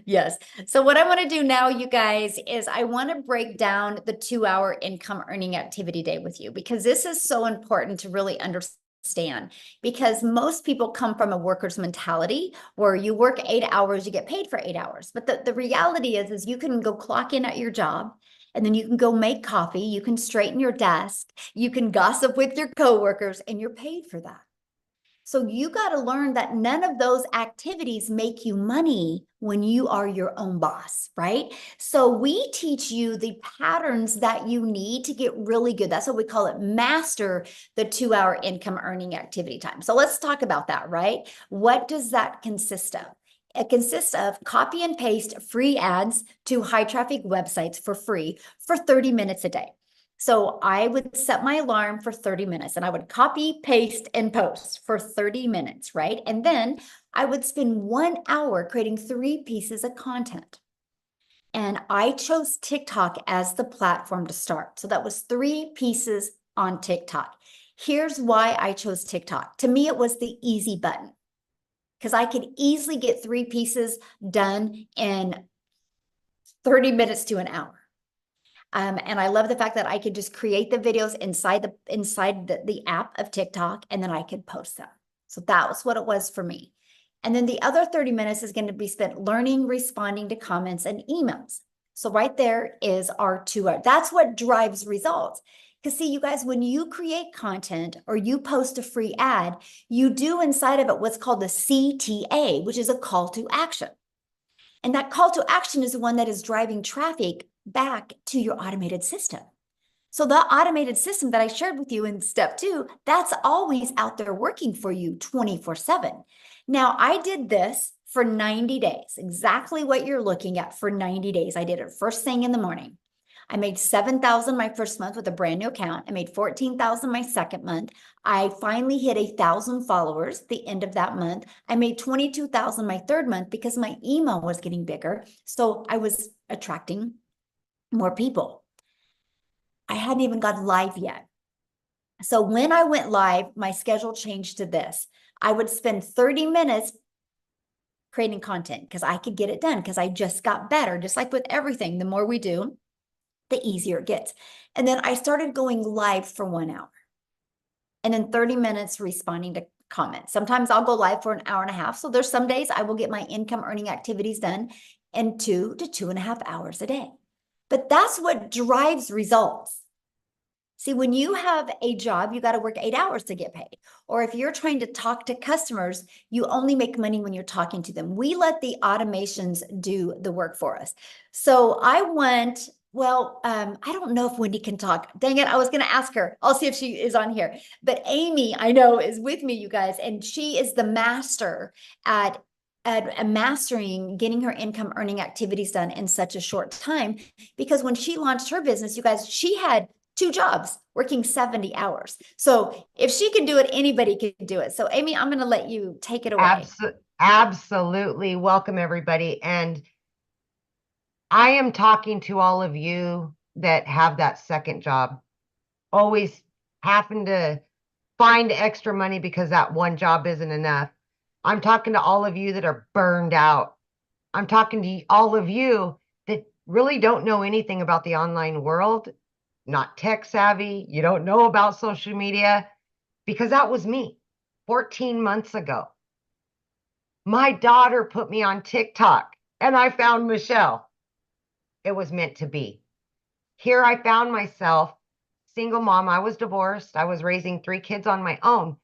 Yes. So what I want to do now, you guys, is I want to break down the 2-hour income earning activity day with you, because this is so important to really understand, because most people come from a worker's mentality where you work 8 hours, you get paid for 8 hours. But the reality is you can go clock in at your job, and then you can go make coffee, you can straighten your desk, you can gossip with your coworkers, and you're paid for that. So you got to learn that none of those activities make you money when you are your own boss, right? So we teach you the patterns that you need to get really good. That's what we call it, master the 2-hour income earning activity time. So let's talk about that, right? What does that consist of? It consists of copy and paste free ads to high traffic websites for free for 30 minutes a day. So I would set my alarm for 30 minutes, and I would copy, paste, and post for 30 minutes, right? And then I would spend 1 hour creating 3 pieces of content. And I chose TikTok as the platform to start. So that was 3 pieces on TikTok. Here's why I chose TikTok. To me, it was the easy button because I could easily get 3 pieces done in 30 minutes to an hour. And I love the fact that I could just create the videos inside the app of TikTok, and then I could post them. So that was what it was for me. And then the other 30 minutes is going to be spent learning, responding to comments and emails. So right there is our 2 hours. That's what drives results. Because see, you guys, when you create content or you post a free ad, you do inside of it what's called the CTA, which is a call to action. And that call to action is the one that is driving traffic back to your automated system. So the automated system that I shared with you in step 2, that's always out there working for you 24/7. Now, I did this for 90 days, exactly what you're looking at for 90 days. I did it first thing in the morning. I made 7,000 my first month with a brand new account. I made 14,000 my second month. I finally hit 1,000 followers at the end of that month. I made 22,000 my third month because my email was getting bigger. So I was attracting more people. I hadn't even gone live yet. So when I went live, my schedule changed to this. I would spend 30 minutes creating content because I could get it done because I just got better. Just like with everything, the more we do, the easier it gets. And then I started going live for 1 hour and then 30 minutes responding to comments. Sometimes I'll go live for an hour and a half. So there's some days I will get my income earning activities done in 2 to 2.5 hours a day. But that's what drives results. See, when you have a job, you got to work 8 hours to get paid. Or if you're trying to talk to customers, you only make money when you're talking to them. We let the automations do the work for us. So I went, I don't know if Wendy can talk. Dang it, I was going to ask her. I'll see if she is on here. But Amy, I know, is with me, you guys, and she is the master at mastering getting her income earning activities done in such a short time. Because when she launched her business, you guys, she had 2 jobs working 70 hours. So if she can do it, anybody can do it. So Amy, I'm going to let you take it away. Absolutely. Welcome, everybody. And I am talking to all of you that have that second job, always happen to find extra money because that one job isn't enough. I'm talking to all of you that are burned out. I'm talking to all of you that really don't know anything about the online world, not tech savvy. You don't know about social media, because that was me 14 months ago. My daughter put me on TikTok and I found Michelle. It was meant to be. Here I found myself, single mom. I was divorced. I was raising 3 kids on my own.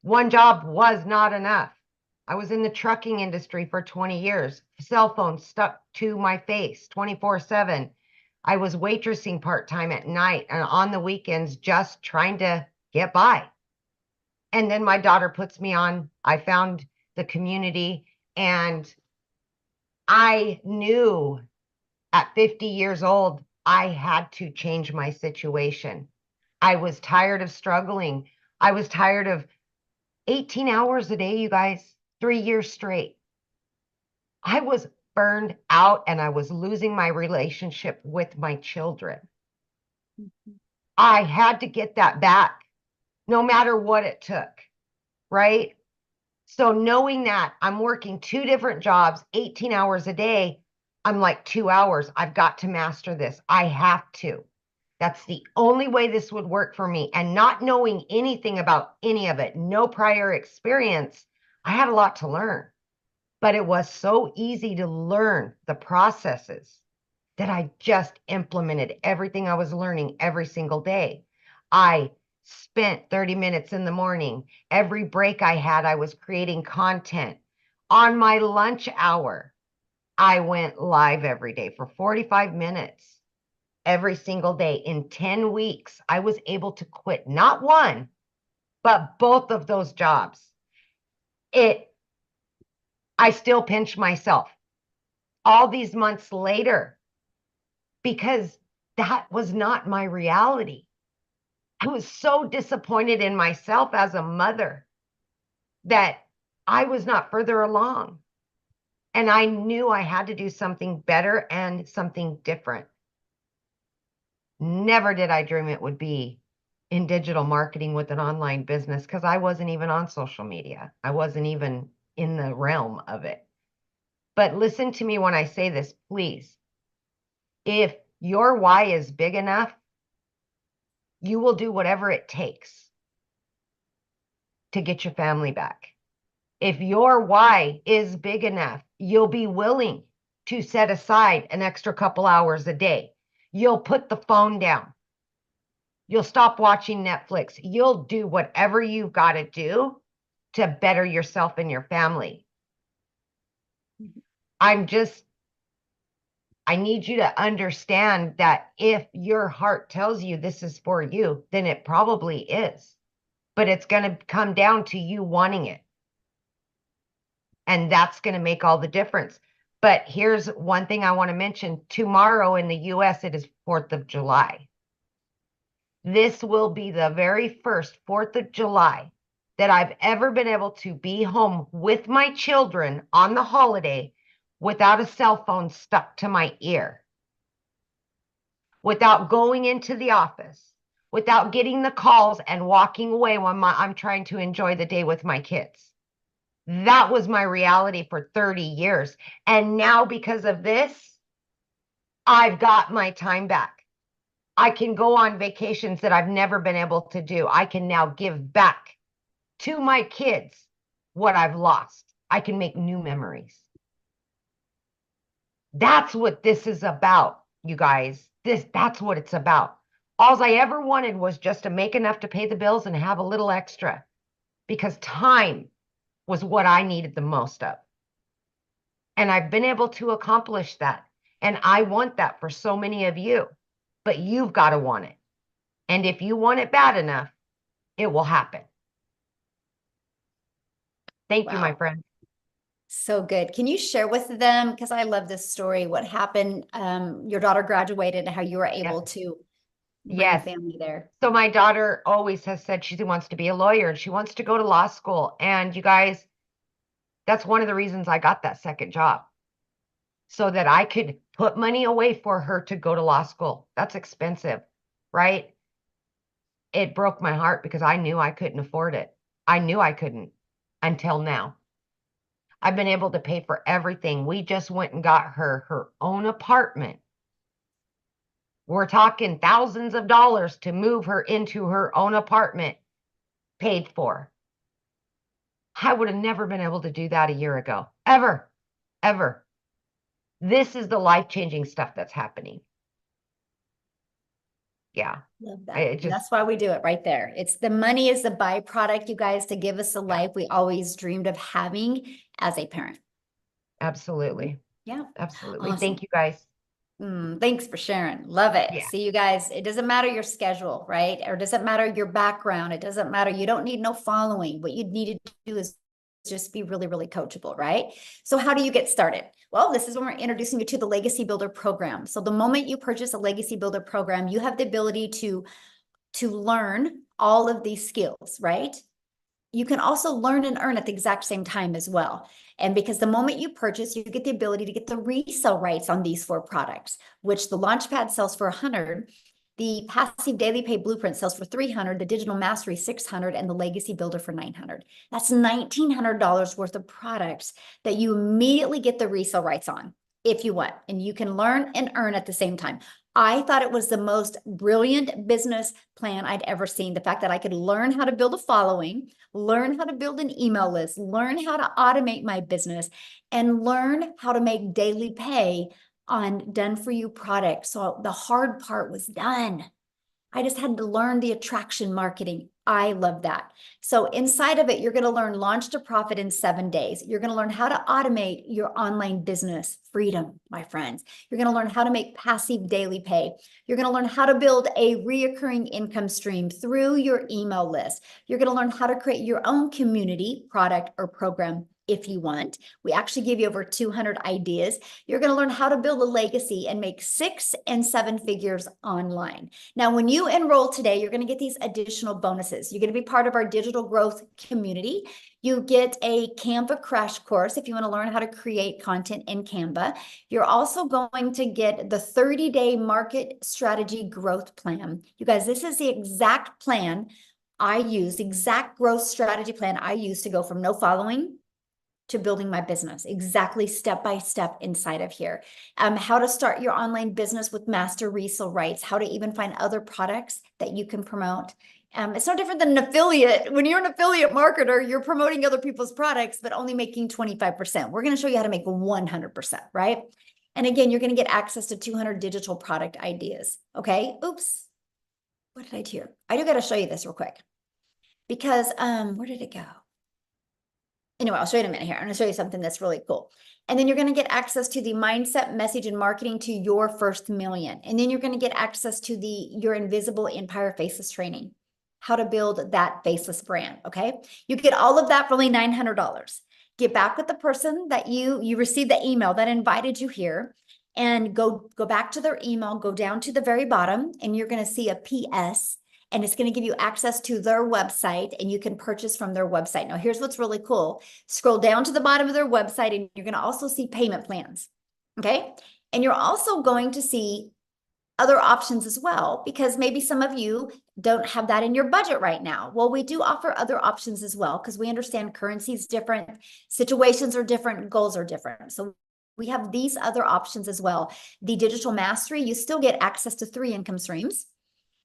One job was not enough. I was in the trucking industry for 20 years. Cell phone stuck to my face 24/7. I was waitressing part-time at night and on the weekends, just trying to get by. And then my daughter puts me on. I found the community, and I knew at 50 years old, I had to change my situation. I was tired of struggling. I was tired of 18 hours a day, you guys, 3 years straight. I was burned out and I was losing my relationship with my children. I had to get that back, no matter what it took, right? So knowing that I'm working 2 different jobs, 18 hours a day, I'm like 2 hours. I've got to master this. I have to. That's the only way this would work for me. And not knowing anything about any of it, no prior experience, I had a lot to learn. But it was so easy to learn the processes that I just implemented everything I was learning every single day. I spent 30 minutes in the morning. Every break I had, I was creating content. On my lunch hour, I went live every day for 45 minutes every single day. In 10 weeks, I was able to quit not one, but both of those jobs. I still pinch myself all these months later because that was not my reality. I was so disappointed in myself as a mother that I was not further along. And I knew I had to do something better and something different. Never did I dream it would be in digital marketing with an online business, because I wasn't even on social media. I wasn't even in the realm of it. But listen to me when I say this, please. If your why is big enough, you will do whatever it takes to get your family back. If your why is big enough, you'll be willing to set aside an extra couple hours a day. You'll put the phone down. You'll stop watching Netflix. You'll do whatever you've got to do to better yourself and your family. I need you to understand that if your heart tells you this is for you, then it probably is. But it's going to come down to you wanting it. And that's going to make all the difference. But here's one thing I want to mention. Tomorrow in the US, it is 4th of July. This will be the very first 4th of July that I've ever been able to be home with my children on the holiday without a cell phone stuck to my ear, without going into the office, without getting the calls and walking away when I'm trying to enjoy the day with my kids. That was my reality for 30 years. And now because of this, I've got my time back. I can go on vacations that I've never been able to do. I can now give back to my kids what I've lost. I can make new memories. That's what this is about, you guys. That's what it's about. All I ever wanted was just to make enough to pay the bills and have a little extra, because time was what I needed the most of. And I've been able to accomplish that. And I want that for so many of you, but you've got to want it. And if you want it bad enough, it will happen. Thank you, my friend. So good. Can you share with them, because I love this story, what happened? Your daughter graduated and how you were able to bring family there. So my daughter always has said she wants to be a lawyer and she wants to go to law school. And you guys, that's one of the reasons I got that second job, so that I could put money away for her to go to law school. That's expensive, right? It broke my heart because I knew I couldn't afford it. I knew I couldn't until now. I've been able to pay for everything. We just went and got her own apartment. We're talking thousands of dollars to move her into her own apartment, paid for. I would have never been able to do that a year ago. Ever. This is the life-changing stuff that's happening. Yeah. Love that. That's why we do it right there. It's the money is the byproduct, you guys, to give us the life we always dreamed of having as a parent. Absolutely. Yeah. Absolutely. Awesome. Thank you, guys. Thanks for sharing. Love it. Yeah. See, you guys, it doesn't matter your schedule, right? Or it doesn't matter your background. It doesn't matter. You don't need no following. What you need to do is just be really, really coachable, right? So how do you get started? Well, this is when we're introducing you to the Legacy Builder program. So the moment you purchase a Legacy Builder program, you have the ability to learn all of these skills, right? You can also learn and earn at the exact same time as well. And because the moment you purchase, you get the ability to get the resale rights on these 4 products, which the Launchpad sells for $100, the Passive Daily Pay Blueprint sells for $300, the Digital Mastery $600, and the Legacy Builder for $900. That's $1,900 worth of products that you immediately get the resale rights on if you want, and you can learn and earn at the same time. I thought it was the most brilliant business plan I'd ever seen. The fact that I could learn how to build a following, learn how to build an email list, learn how to automate my business, and learn how to make daily pay on done-for-you products. So the hard part was done. I just had to learn the attraction marketing. I love that. So inside of it, you're going to learn Launch to Profit in 7 days. You're going to learn how to automate your online business. Freedom, my friends. You're going to learn how to make passive daily pay. You're going to learn how to build a reoccurring income stream through your email list. You're going to learn how to create your own community, product, or program if you want. We actually give you over 200 ideas. You're going to learn how to build a legacy and make 6 and 7 figures online. Now, when you enroll today, you're going to get these additional bonuses. You're going to be part of our digital growth community. You get a Canva crash course if you want to learn how to create content in Canva. You're also going to get the 30-day market strategy growth plan. You guys, this is the exact plan I use, exact growth strategy plan I use to go from no following to building my business, exactly step by step inside of here. How to start your online business with master resale rights, how to even find other products that you can promote. It's no different than an affiliate. When you're an affiliate marketer, you're promoting other people's products, but only making 25%. We're going to show you how to make 100%, right? And again, you're going to get access to 200 digital product ideas. Okay. Oops. What did I do here? I do got to show you this real quick because, where did it go? Anyway, I'll show you in a minute here. I'm going to show you something that's really cool. And then you're going to get access to the mindset, message, and marketing to your first million. And then you're going to get access to your invisible empire faceless training, how to build that faceless brand. Okay. You get all of that for only $900. Get back with the person that you received the email that invited you here, and go back to their email, go down to the very bottom, and you're going to see a PS. And it's going to give you access to their website, and you can purchase from their website. Now, here's what's really cool. Scroll down to the bottom of their website, and you're going to also see payment plans. Okay. And you're also going to see other options as well, because maybe some of you don't have that in your budget right now. Well, we do offer other options as well, because we understand currency is different, situations are different, goals are different. So we have these other options as well. The digital mastery, you still get access to 3 income streams.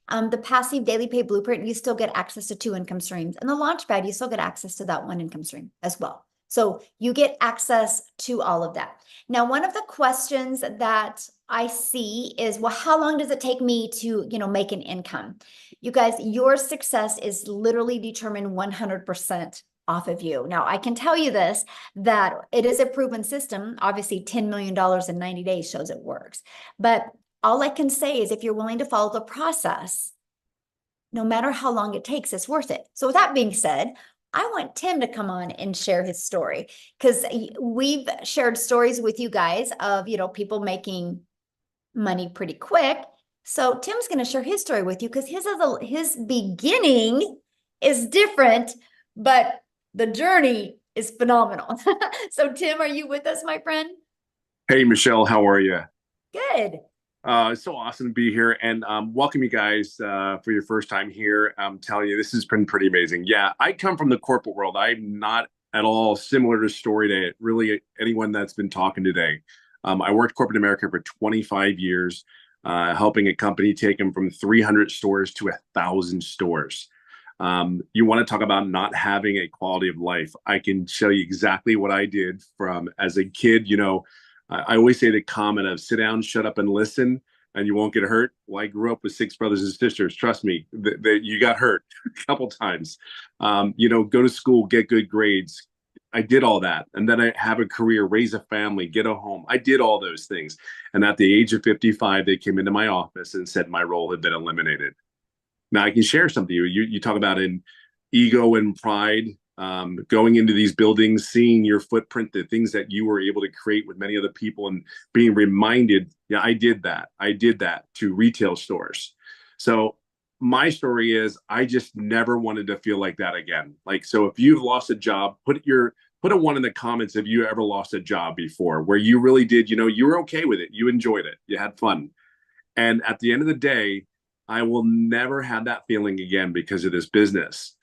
The passive daily pay blueprint, you still get access to 2 income streams. And the launchpad, you still get access to that 1 income stream as well. So you get access to all of that. Now, one of the questions that I see is, well, how long does it take me to, make an income? You guys, your success is literally determined 100% off of you. Now, I can tell you this, that it is a proven system. Obviously, $10 million in 90 days shows it works. But all I can say is if you're willing to follow the process, no matter how long it takes, it's worth it. So with that being said, I want Tim to come on and share his story, because we've shared stories with you guys of, people making money pretty quick. So Tim's going to share his story with you, because his beginning is different, but the journey is phenomenal. So Tim, are you with us, my friend? Hey, Michelle, how are you? Good. It's so awesome to be here, and welcome you guys for your first time here. I'm telling you, this has been pretty amazing. Yeah, I come from the corporate world. I'm not at all similar to story to really anyone that's been talking today. I worked corporate America for 25 years, helping a company take them from 300 stores to 1,000 stores. You want to talk about not having a quality of life. I can show you exactly what I did from as a kid. I always say the comment of sit down, shut up, and listen, and you won't get hurt. Well, I grew up with 6 brothers and sisters. Trust me, you got hurt a couple times. Go to school, get good grades. I did all that. And then I have a career, raise a family, get a home. I did all those things. And at the age of 55, they came into my office and said my role had been eliminated. Now, I can share something. You talk about in ego and pride. Going into these buildings, seeing your footprint, the things that you were able to create with many other people, and being reminded, yeah, I did that. I did that to retail stores. So my story is I just never wanted to feel like that again. So if you've lost a job, put a 1 in the comments if you ever lost a job before, where you really did, you were okay with it. You enjoyed it. You had fun. And at the end of the day, I will never have that feeling again because of this business.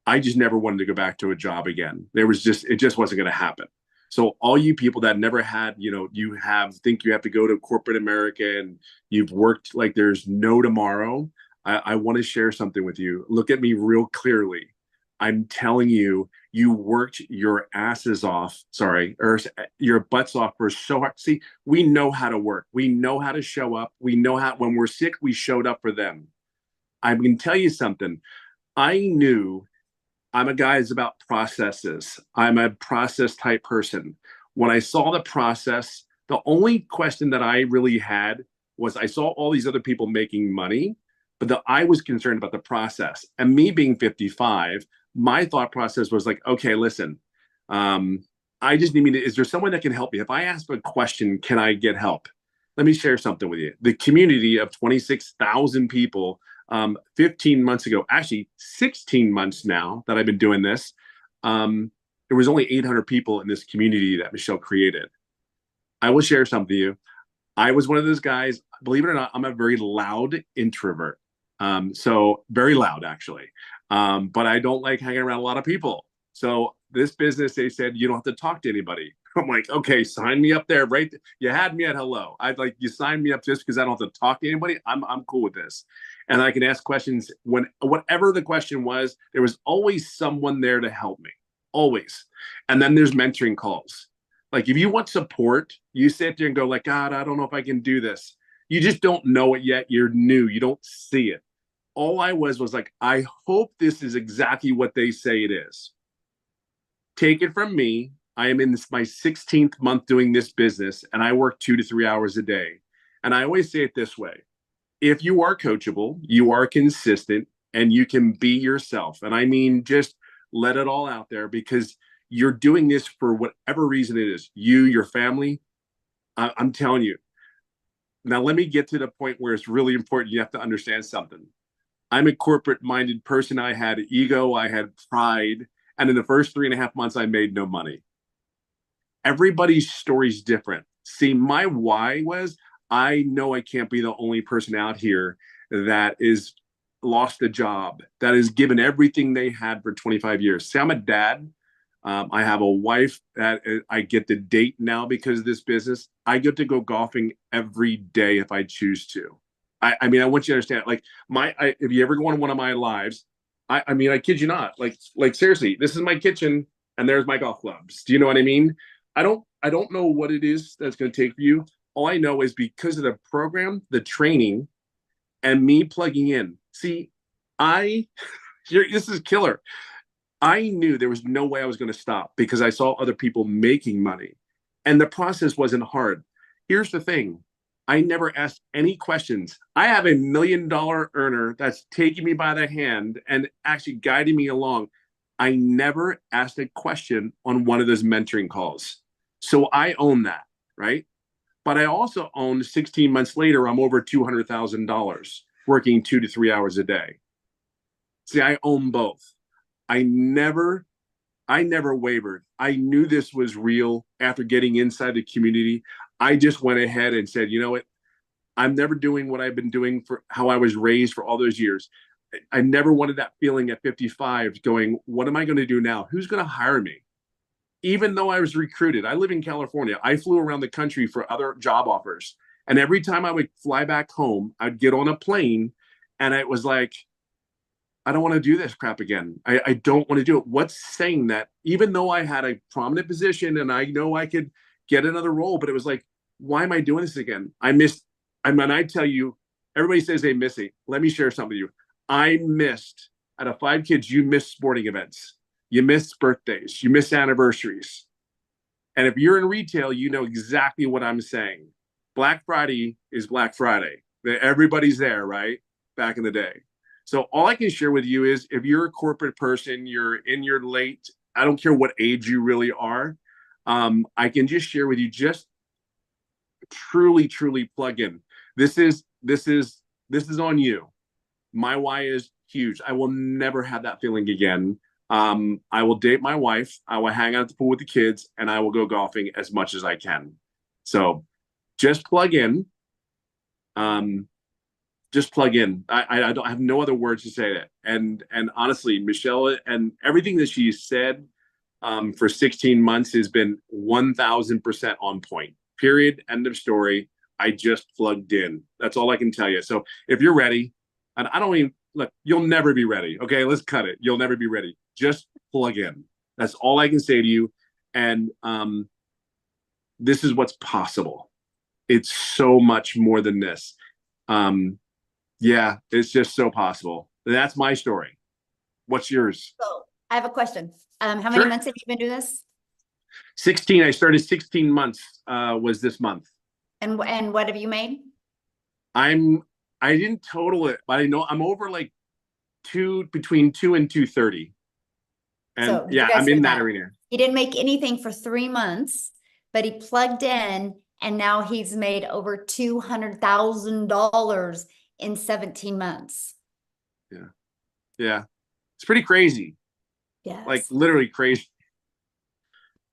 I just never wanted to go back to a job again. It just wasn't going to happen. So all you people that never had, think you have to go to corporate America and you've worked like there's no tomorrow. I want to share something with you. Look at me real clearly. I'm telling you, you worked your asses off, or your butts off for so hard. See, we know how to work. We know how to show up. We know how, when we're sick, we showed up for them. I'm going to tell you something. I knew I'm a guy who's about processes. I'm a process type person. When I saw the process, the only question that I really had was I saw all these other people making money, but I was concerned about the process. And me being 55, my thought process was like, okay, listen, I just need is there someone that can help me? If I ask a question, can I get help? Let me share something with you. The community of 26,000 people 15 months ago, actually 16 months now that I've been doing this, There was only 800 people in this community that Michelle created. I will share something with you. I was one of those guys, believe it or not, I'm a very loud introvert. So very loud actually. But I don't like hanging around a lot of people. So this business, they said, you don't have to talk to anybody. I'm like, okay, sign me up there, right? You had me at hello. I'd like you sign me up just because I don't have to talk to anybody. I'm cool with this. And I can ask questions when whatever the question was, there was always someone there to help me. Always. And then there's mentoring calls. Like if you want support, you sit there and go like, God, I don't know if I can do this. You just don't know it yet. You're new. You don't see it. All I was like, I hope this is exactly what they say it is. Take it from me. I am in my 16th month doing this business, and I work 2 to 3 hours a day. And I always say it this way. If you are coachable, you are consistent, and you can be yourself. And I mean, just let it all out there because you're doing this for whatever reason it is. You, your family, I'm telling you. Now, let me get to the point where it's really important. You have to understand something. I'm a corporate-minded person. I had ego. I had pride. And in the first 3.5 months, I made no money. Everybody's story is different. See, my why was I know I can't be the only person out here that is lost a job, that is given everything they had for 25 years. See, I'm a dad. I have a wife that I get to date now because of this business. I get to go golfing every day if I choose to. I mean, I want you to understand, like if you ever go on one of my lives, I mean, I kid you not, like seriously, this is my kitchen and there's my golf clubs. Do you know what I mean? I don't know what it is that's going to take for you. All I know is because of the program, the training, and me plugging in. See, this is killer. I knew there was no way I was going to stop because I saw other people making money. And the process wasn't hard. Here's the thing. I never asked any questions. I have $1 million earner that's taking me by the hand and actually guiding me along. I never asked a question on one of those mentoring calls. So I own that, right? But I also own 16 months later, I'm over $200,000 working 2 to 3 hours a day. See, I own both. I never wavered. I knew this was real after getting inside the community. I just went ahead and said, you know what? I'm never doing what I've been doing for how I was raised for all those years. I never wanted that feeling at 55 going, what am I going to do now? Who's going to hire me? Even though I was recruited, I live in California. I flew around the country for other job offers. And every time I would fly back home, I'd get on a plane and it was like, I don't want to do this crap again. I don't want to do it. What's saying that even though I had a prominent position and I know I could get another role, but it was like, why am I doing this again? I tell you, everybody says they miss it. Let me share something with you. I missed, out of 5 kids, you missed sporting events. You miss birthdays. You miss anniversaries. And if you're in retail, you know exactly what I'm saying. Black Friday is Black Friday. Everybody's there, right? Back in the day. So all I can share with you is if you're a corporate person, you're in your late, I don't care what age you really are, I can just share with you, just truly plug in. This is on you. My why is huge. I will never have that feeling again. I will date my wife. I will hang out at the pool with the kids, and I will go golfing as much as I can. So just plug in. Just plug in. I don't have no other words to say that. And honestly, Michelle and everything that she said for 16 months has been 1000% on point. Period. End of story. I just plugged in. That's all I can tell you. So if you're ready, and I don't even look, you'll never be ready. Okay, let's cut it. You'll never be ready. Just plug in. That's all I can say to you. And this is what's possible. It's so much more than this. Yeah, it's just so possible. That's my story. What's yours? So I have a question. How many Sure. months have you been doing this? 16. I started 16 months was this month. And what have you made? I didn't total it, but I know I'm over like between 2 and 230. And So you yeah, guys I'm hear in that that? arena. He didn't make anything for 3 months, but he plugged in and now he's made over $200,000 in 17 months. Yeah. It's pretty crazy. like Yes. literally crazy.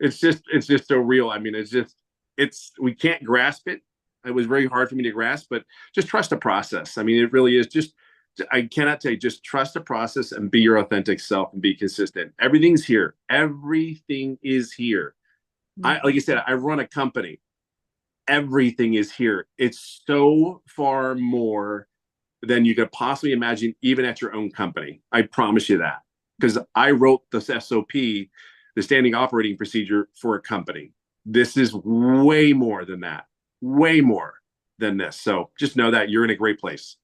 It's just so real. I mean, we can't grasp it. It was very hard for me to grasp, but just trust the process. I mean, it really is just, I cannot tell you, just trust the process and be your authentic self and be consistent. Everything's here. Everything is here. Like I said, I run a company. Everything is here. It's so far more than you could possibly imagine, even at your own company. I promise you that. Because I wrote the SOP, the standing operating procedure for a company. This is way more than that, way more than this. So just know that you're in a great place.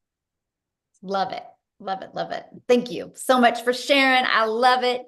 Love it. Love it. Love it. Thank you so much for sharing. I love it.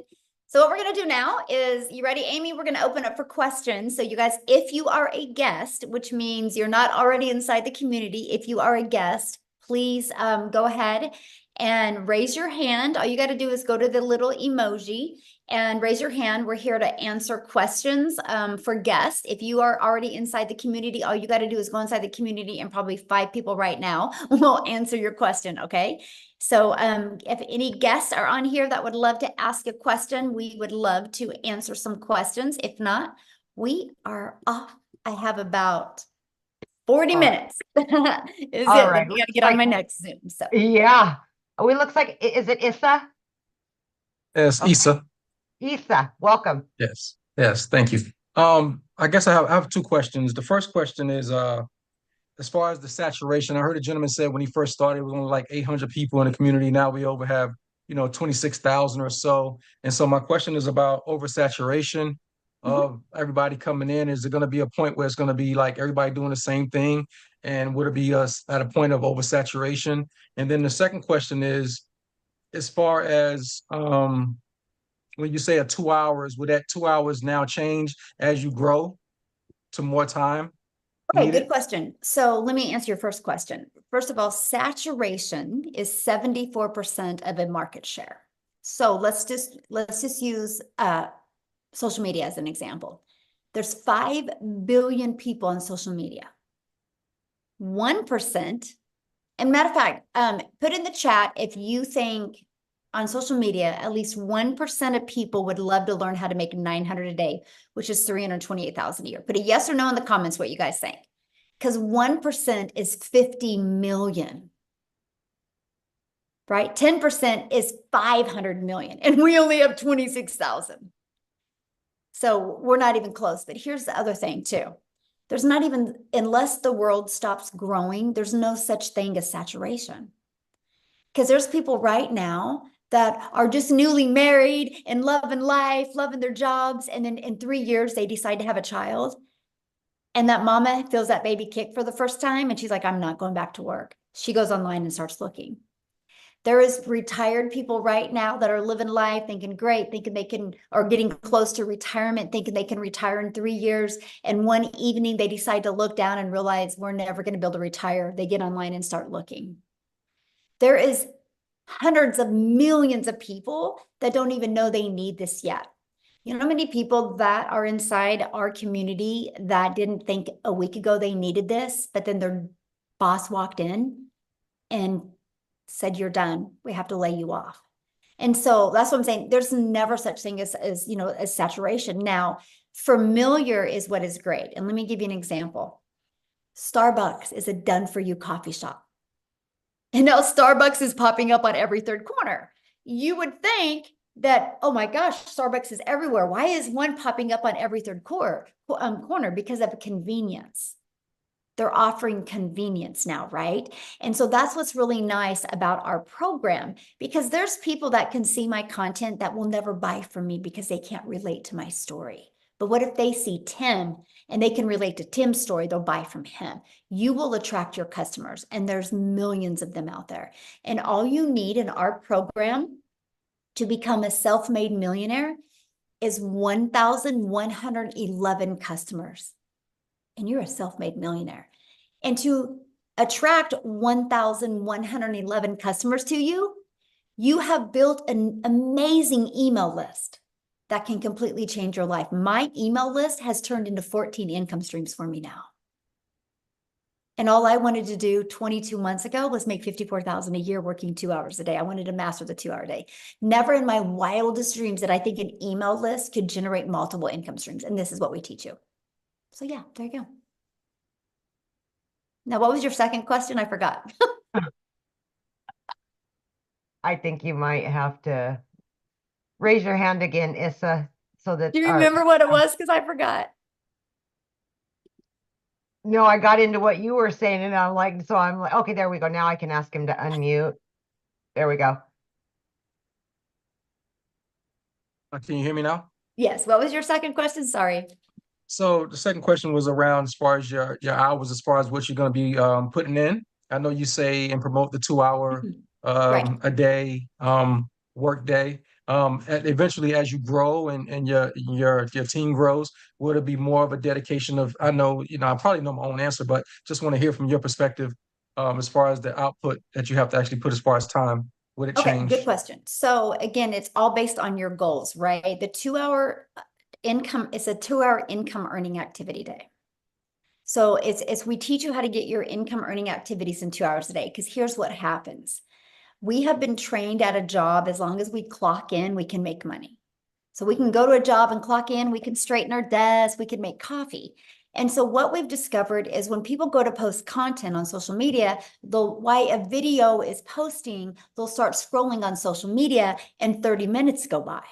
So what we're going to do now is, you ready, Amy? We're going to open up for questions. So you guys, if you are a guest, which means you're not already inside the community, if you are a guest, please go ahead and raise your hand. All you got to do is go to the little emoji and raise your hand. We're here to answer questions for guests. If you are already inside the community, all you got to do is go inside the community, and probably 5 people right now will answer your question, okay? So if any guests are on here that would love to ask a question, we would love to answer some questions. If not, we are off. I have about 40 minutes. Is All it? right. Then we got to get on my next Zoom. So Yeah. Oh, it looks like, is it Issa? Yes, Okay. Issa. Issa, welcome. Yes, yes, thank you. I guess I have 2 questions. The first question is, as far as the saturation, I heard a gentleman said when he first started, it was only like 800 people in the community. Now we over have, 26,000 or so. And so my question is about oversaturation of everybody coming in. Is it going to be a point where it's going to be like everybody doing the same thing? And would it be us at a point of oversaturation? And then the second question is, as far as when you say 2 hours, would that 2 hours now change as you grow to more time okay, needed? good question. So let me answer your first question. First of all, saturation is 74% of a market share. So let's just use social media as an example. There's 5 billion people on social media. 1%, and matter of fact, put in the chat if you think on social media, at least 1% of people would love to learn how to make 900 a day, which is 328,000 a year. Put a yes or no in the comments what you guys think. Because 1% is 50 million, right? 10% is 500 million, and we only have 26,000. So we're not even close. But here's the other thing too. There's not even, unless the world stops growing, there's no such thing as saturation. Because there's people right now that are just newly married and loving life, loving their jobs. And then in 3 years, they decide to have a child. And that mama feels that baby kick for the first time. And she's like, I'm not going back to work. She goes online and starts looking. There is retired people right now that are living life, thinking great, thinking they can, or getting close to retirement, thinking they can retire in 3 years. And one evening they decide to look down and realize we're never going to be able to retire. They get online and start looking. There is hundreds of millions of people that don't even know they need this yet. You know how many people that are inside our community that didn't think a week ago they needed this, but then their boss walked in and said, you're done. We have to lay you off. And so that's what I'm saying. There's never such thing as saturation. Now, familiar is what is great. And let me give you an example. Starbucks is a done for you coffee shop. And now Starbucks is popping up on every 3rd corner. You would think that, oh my gosh, Starbucks is everywhere. Why is one popping up on every 3rd corner? Because of convenience. They're offering convenience now, right? And so that's what's really nice about our program, because there's people that can see my content that will never buy from me because they can't relate to my story. But what if they see Tim and they can relate to Tim's story? They'll buy from him. You will attract your customers, and there's millions of them out there. And all you need in our program to become a self-made millionaire is 1,111 customers. And you're a self-made millionaire. And to attract 1,111 customers to you, you have built an amazing email list that can completely change your life. My email list has turned into 14 income streams for me now. And all I wanted to do 22 months ago was make 54,000 a year working 2 hours a day. I wanted to master the 2 hour day. Never in my wildest dreams did I think an email list could generate multiple income streams. And this is what we teach you. So yeah, there you go. Now, what was your second question? I forgot. I think you might have to raise your hand again, Issa, so that Do you remember what it was? Because I forgot. No, I got into what you were saying, and I'm like, okay, there we go. Now I can ask him to unmute. There we go. Can you hear me now? Yes. What was your second question? Sorry. So the second question was around as far as your hours, as far as what you're going to be putting in. I know you say and promote the 2 hour Right. a day work day. Eventually, as you grow and your team grows, would it be more of a dedication of? I know I probably know my own answer, but just want to hear from your perspective as far as the output that you have to actually put as far as time. Would it Okay, change? good question. So again, it's all based on your goals, right? The 2 hour income is a 2 hour income earning activity day. So it's we teach you how to get your income earning activities in 2 hours a day. Because here's what happens. We have been trained at a job, as long as we clock in, we can make money. So we can go to a job and clock in, we can straighten our desk, we can make coffee. And so what we've discovered is when people go to post content on social media, while a video is posting, they'll start scrolling on social media and 30 minutes go by.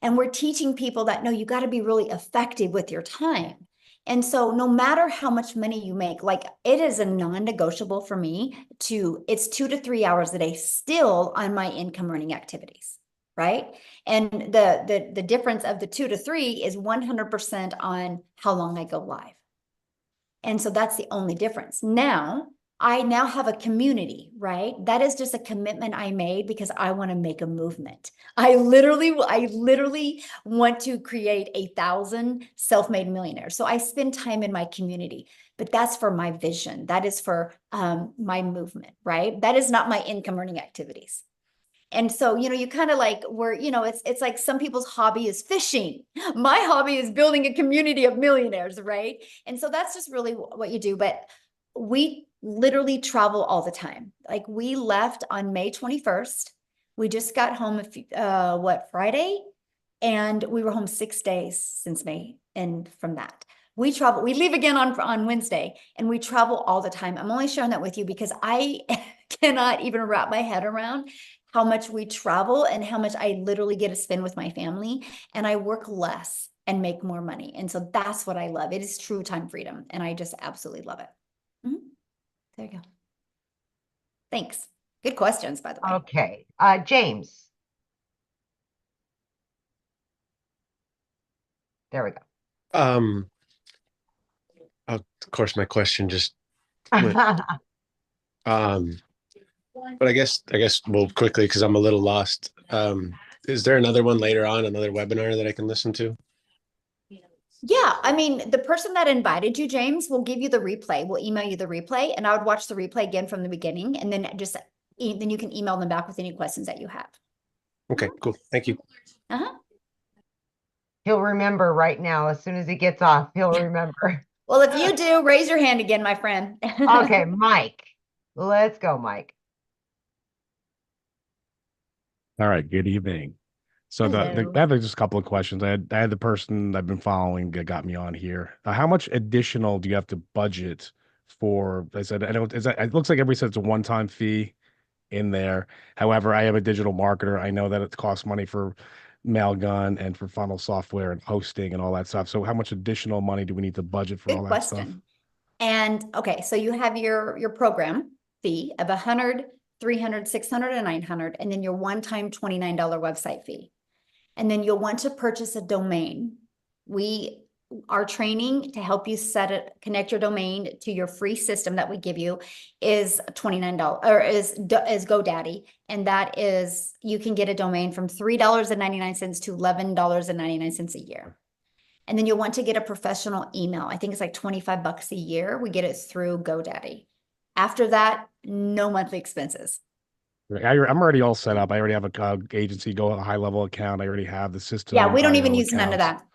And we're teaching people that, no, you got to be really effective with your time. And so no matter how much money you make, like it is a non-negotiable for me it's 2 to 3 hours a day still on my income earning activities, right? And the difference of the 2 to 3 is 100% on how long I go live. And so that's the only difference. I now have a community, right? That is just a commitment I made because I want to make a movement. I literally want to create 1,000 self-made millionaires. So I spend time in my community, but that's for my vision. That is for my movement, right? That is not my income earning activities. And so, you kind of like it's like some people's hobby is fishing. My hobby is building a community of millionaires, right? And so that's just really what you do. But we literally travel all the time. Like we left on May 21st. We just got home, Friday? And we were home 6 days since May. And from that, we travel, we leave again on Wednesday, and we travel all the time. I'm only sharing that with you because I cannot even wrap my head around how much we travel and how much I literally get to spend with my family, and I work less and make more money. And so that's what I love. It is true time freedom, and I just absolutely love it. There you go. Thanks. Good questions, by the way. Okay. James. There we go. Of course, my question just went. But I guess we'll quickly, because I'm a little lost. Is there another one later on, another webinar that I can listen to? Yeah, I mean, the person that invited you, James, will give you the replay. We'll email you the replay, and I would watch the replay again from the beginning, and then then you can email them back with any questions that you have. Okay, cool. Thank you. He'll remember right now. As soon as he gets off, he'll remember. Well, if you do, raise your hand again, my friend. Okay, Mike. Let's go, Mike. All right, good evening. So Hello. I have just a couple of questions. I had the person I've been following that got me on here. How much additional do you have to budget for? I said, I don't, it looks like everybody said it's a one-time fee in there. However, I am a digital marketer. I know that it costs money for Mailgun and for funnel software and hosting and all that stuff. So how much additional money do we need to budget for all that stuff? And okay, so you have your program fee of 100, 300, 600, and 900, and then your one-time $29 website fee. And then you'll want to purchase a domain. Our training to help you connect your domain to your free system that we give you is $29, or is GoDaddy. And that is, you can get a domain from $3.99 to $11.99 a year. And then you'll want to get a professional email. I think it's like $25 a year. We get it through GoDaddy. After that, no monthly expenses. I'm already all set up. I already have a agency, a high level account. I already have the system. Yeah, we don't even use none of that.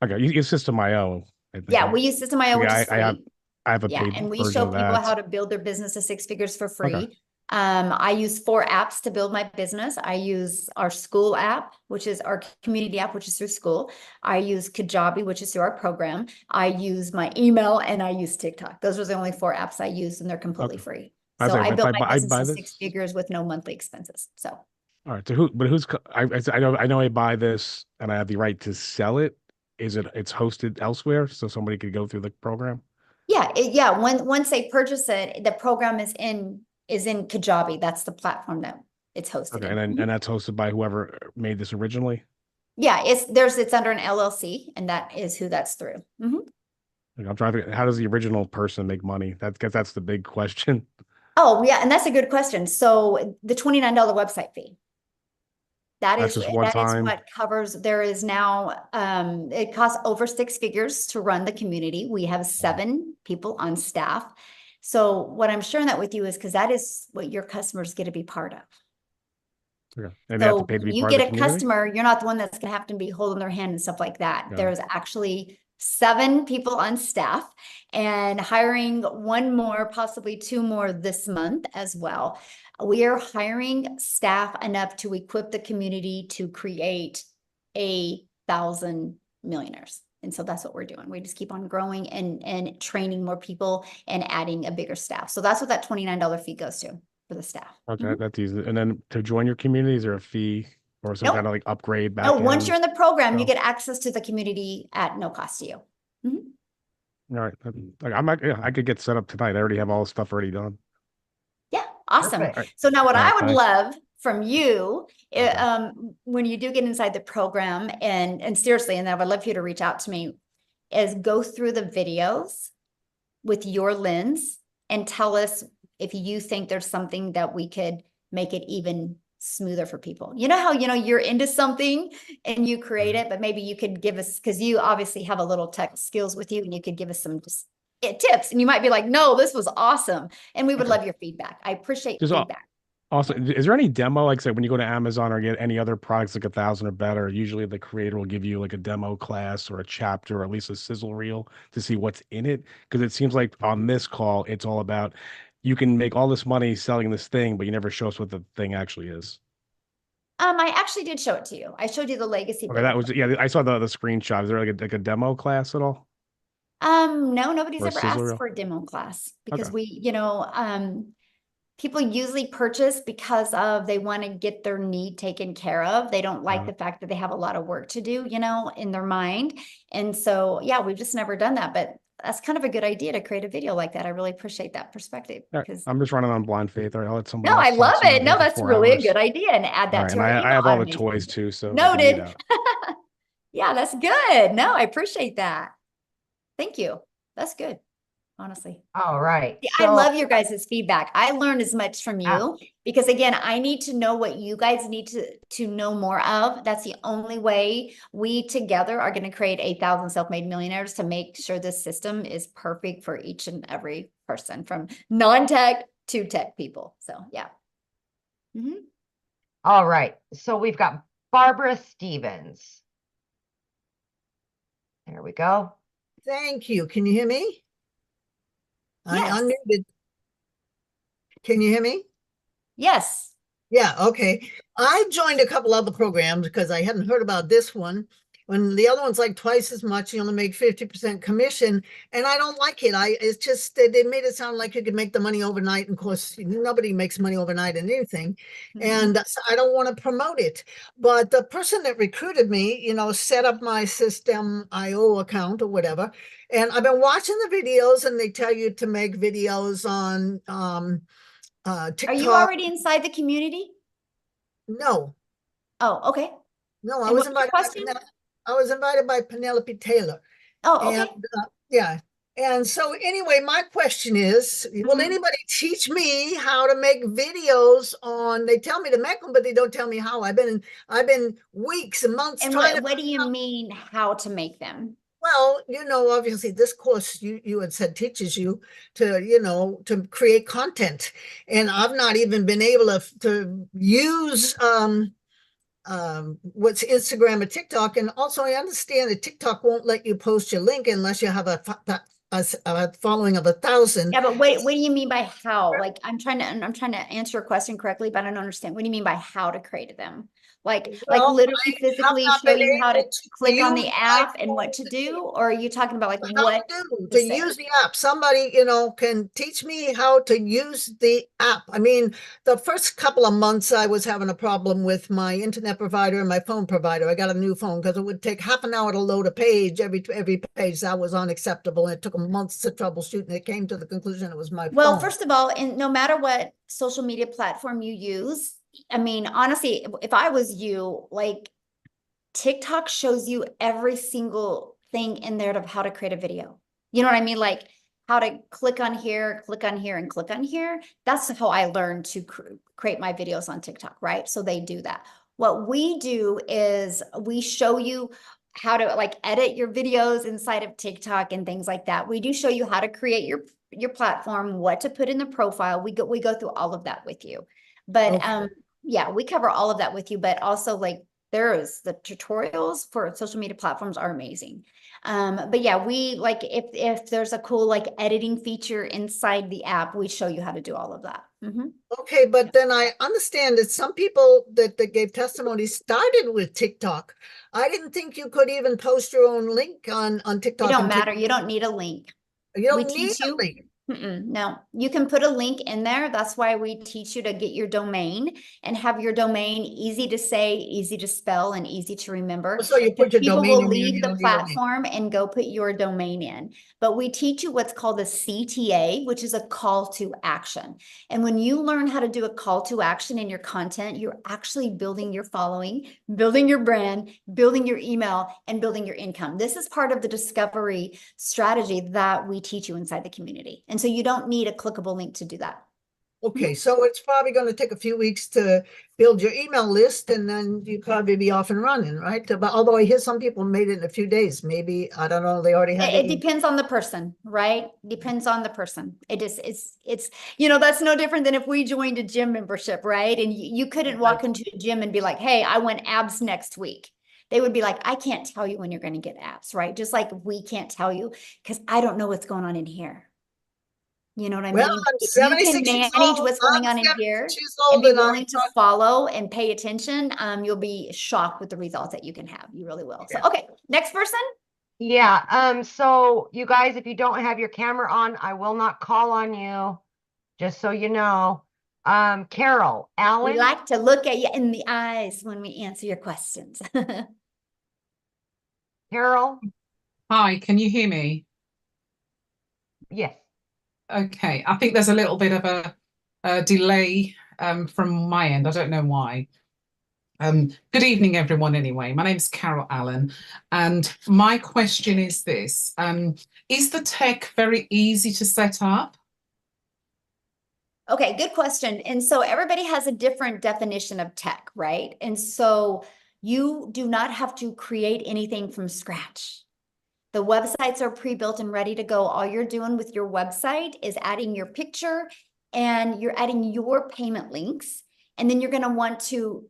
Okay, you use System.io. Yeah, we use System.io, which is free. I have a Yeah, paid and we version show of people that. how to build their business to 6 figures for Okay. free. I use 4 apps to build my business. I use our school app, which is our community app, which is through school. I use Kajabi, which is through our program. I use my email, and I use TikTok. Those are the only 4 apps I use, and they're completely Okay. free. I was So like, I if built I my buy, I business buy to this. 6 figures with no monthly expenses. So All right. So who? But who's? I know I buy this, and I have the right to sell it. It's hosted elsewhere, so somebody could go through the program. yeah, once they purchase it, the program is in Kajabi. That's the platform that it's hosted Okay, in. and then and that's hosted by whoever made this originally. Yeah, it's under an LLC, and that is who that's through. Like, I'm trying to. How does the original person make money? That's the big question. Oh, yeah, and that's a good question. So the $29 website fee. That's just one That is time. what covers. There is now it costs over 6 figures to run the community. We have 7 people on staff. So what I'm sharing that with you is because that is what your customers get to be part of. Okay. And they have to So pay to be when you part of get the a community. customer, you're not the one that's gonna have to be holding their hand and stuff like that. Yeah. There's actually 7 people on staff, and hiring 1 more, possibly 2 more this month as well. We are hiring staff enough to equip the community to create 1,000 millionaires. And so that's what we're doing. We just keep on growing and training more people and adding a bigger staff. So that's what that $29 fee goes to for the staff. Okay, that's easy. And then to join your community, is there a fee or some Nope. kind of like upgrade back No, once you're in the program, you Oh. get access to the community at no cost to you. All right. Like I could get set up tonight. I already have all the stuff already done. Yeah, awesome. Perfect. So now what All I right, would thanks. love from you, Okay. when you do get inside the program, and seriously, and I would love for you to reach out to me, is go through the videos with your lens and tell us if you think there's something that we could make it even smoother for people. You know how, you're into something and you create it, but maybe you could give us, because you obviously have a little tech skills with you, and you could give us some just tips, and you might be like, no, this was awesome. And we would Okay. love your feedback. I appreciate Just feedback. Also, is there any demo? Like, say, when you go to Amazon or get any other products like 1,000 or better, usually the creator will give you like a demo class or a chapter or at least a sizzle reel to see what's in it. Because it seems like on this call, it's all about you can make all this money selling this thing, but you never show us what the thing actually is. I actually did show it to you. I showed you the legacy. Okay, that was I saw the screenshot. Is there like a demo class at all No, nobody's or a ever sizzle asked reel? for a demo class because Okay. people usually purchase because they want to get their need taken care of. They don't like the fact that they have a lot of work to do, in their mind. And so, yeah, we've just never done that, but that's kind of a good idea to create a video like that. I really appreciate that perspective All right, because I'm just running on blind faith. All right, I'll let somebody no, else I talk love so I'm it. here No, for that's 4 really a hours. good idea, and add All that right, to and our I email have all the automation. toys too, so I can eat Noted. out. Yeah, that's good. No, I appreciate that. Thank you. That's good, honestly. All right. I So love your guys' feedback. I learn as much from you because again, I need to know what you guys need to know more of. That's the only way we together are going to create 1,000 self-made millionaires to make sure this system is perfect for each and every person from non-tech to tech people. So yeah. all right. So we've got Barbara Stevens. There we go. Thank you. Can you hear me? Yes. I unmuted. Can you hear me? Yes. Yeah, okay. I joined a couple other programs because I hadn't heard about this one. When the other one's like twice as much, you only make 50% commission, and I don't like it. It's just they made it sound like you could make the money overnight, and of course, nobody makes money overnight in anything. And so I don't want to promote it. But the person that recruited me, set up my System.io account or whatever, and I've been watching the videos, and they tell you to make videos on TikTok. Are you already inside the community? No. Oh, okay. No, I And was what's your invited question? I was invited by Penelope Taylor. Oh, And okay. yeah. And so anyway, my question is, will anybody teach me how to make videos on, they tell me to make them, but they don't tell me how. I've been weeks and months And trying to. what do you mean how to make them? Well, obviously this course you had said teaches you to, to create content. And I've not even been able to use what's Instagram or TikTok. And also I understand that TikTok won't let you post your link unless you have a a following of 1,000. Yeah, but what do you mean by how? Like, I'm trying to answer your question correctly, but I don't understand. What do you mean by how to create them? Like Well, literally I have physically not show been you how to able to click on use the my app and what to do? Or are you talking about like how what to do to to say? use the app. Somebody, can teach me how to use the app. I mean, the first couple of months I was having a problem with my internet provider and my phone provider. I got a new phone because it would take half an hour to load a page. Every page that was unacceptable. And it took months to troubleshoot, and it came to the conclusion it was my Well, phone. first of all, and no matter what social media platform you use, I mean, honestly, if I was you, like TikTok shows you every single thing in there of how to create a video. You know what I mean? Like how to click on here, and click on here. That's how I learned to create my videos on TikTok, right? So they do that. What we do is we show you how to like edit your videos inside of TikTok and things like that. We do show you how to create your platform, what to put in the profile. We go through all of that with you. But Okay. yeah, we cover all of that with you, but also like the tutorials for social media platforms are amazing. But yeah, we like if there's a cool like editing feature inside the app, we show you how to do all of that. Okay, but then I understand that some people that gave testimony started with TikTok. I didn't think you could even post your own link on It TikTok don't and matter. You don't need a link. you We don't need teach a you. link. No, you can put a link in there. That's why we teach you to get your domain and have your domain easy to say, easy to spell, and easy to remember. So you Because put your people domain will in there, leave you the don't need a link. platform and go put your domain in. But we teach you what's called a CTA, which is a call to action. And when you learn how to do a call to action in your content, you're actually building your following, building your brand, building your email, and building your income. This is part of the discovery strategy that we teach you inside the community. And so you don't need a clickable link to do that. Okay, so it's probably going to take a few weeks to build your email list, and then you probably be off and running, right? But although I hear some people made it in a few days, maybe, I don't know, they already had It depends on the person, right? Depends on the person. It just it's that's no different than if we joined a gym membership, right? And you couldn't walk into a gym and be like, hey, I want abs next week. They would be like, I can't tell you when you're going to get abs, right? Just like we can't tell you because I don't know what's going on in here. You know what I Well, mean? I'm If you can 76 years manage old. what's going I'm on in here 76 years and old, be and I'm willing to follow and pay attention, you'll be shocked with the results that you can have. You really will. So, okay, next person. Yeah, so you guys, if you don't have your camera on, I will not call on you, just so you know. Carol, We Alan, like to look at you in the eyes when we answer your questions. Carol, Hi, can you hear me? yes. Okay, I think there's a little bit of a delay from my end. I don't know why. Good evening, everyone, anyway. My name's Carol Allen, and my question is this. Is the tech very easy to set up? Okay, good question. And so everybody has a different definition of tech, right? And so you do not have to create anything from scratch. The websites are pre-built and ready to go. All you're doing with your website is adding your picture and you're adding your payment links. And then you're going to want to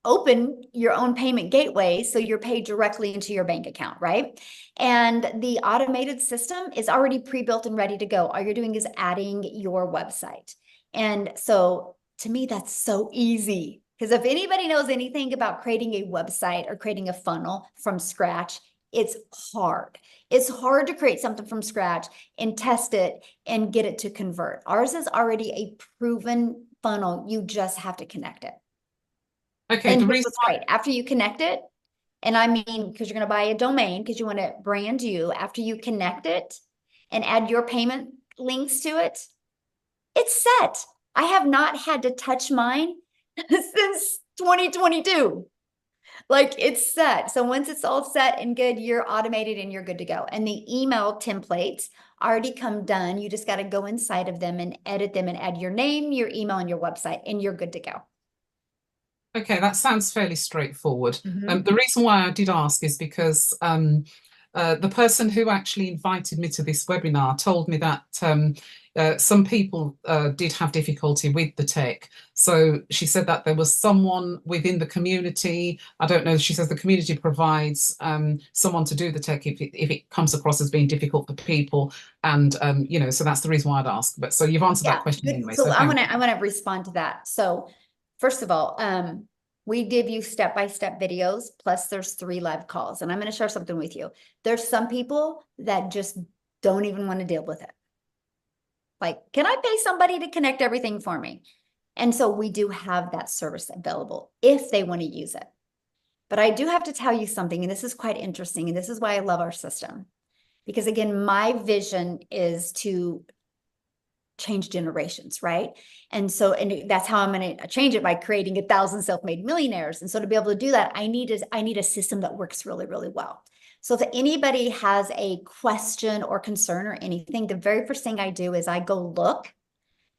open your own payment gateway so you're paid directly into your bank account, right? And the automated system is already pre-built and ready to go. All you're doing is adding your website. And so to me, that's so easy. Because if anybody knows anything about creating a website or creating a funnel from scratch, it's hard. It's hard to create something from scratch and test it and get it to convert. Ours is already a proven funnel. You just have to connect it. Okay, And the here's reason what's great. After you connect it, and I mean, because you're going to buy a domain because you want to brand you, after you connect it and add your payment links to it, it's set. I have not had to touch mine since 2022. Like it's set. So once it's all set and good, you're automated and you're good to go. And the email templates already come done. You just got to go inside of them and edit them and add your name, your email, and your website, and you're good to go. Okay, that sounds fairly straightforward. Mhm. The reason why I did ask is because the person who actually invited me to this webinar told me that some people did have difficulty with the tech. So she said that there was someone within the community. I don't know. She says the community provides someone to do the tech if it comes across as being difficult for people. And you know, so that's the reason why I'd ask. But so you've answered that question good. anyway. So So I thank want to respond to that. So first of all, we give you step-by-step videos, plus there's 3 live calls. And I'm going to share something with you. There's some people that just don't even want to deal with it. Like, can I pay somebody to connect everything for me? And so we do have that service available if they want to use it. But I do have to tell you something, and this is quite interesting, and this is why I love our system. Because again, my vision is to change generations, right? And so, and that's how I'm going to change it, by creating 1,000 self-made millionaires. And so to be able to do that, I need a system that works really, really well. So if anybody has a question or concern or anything, the very first thing I do is I go look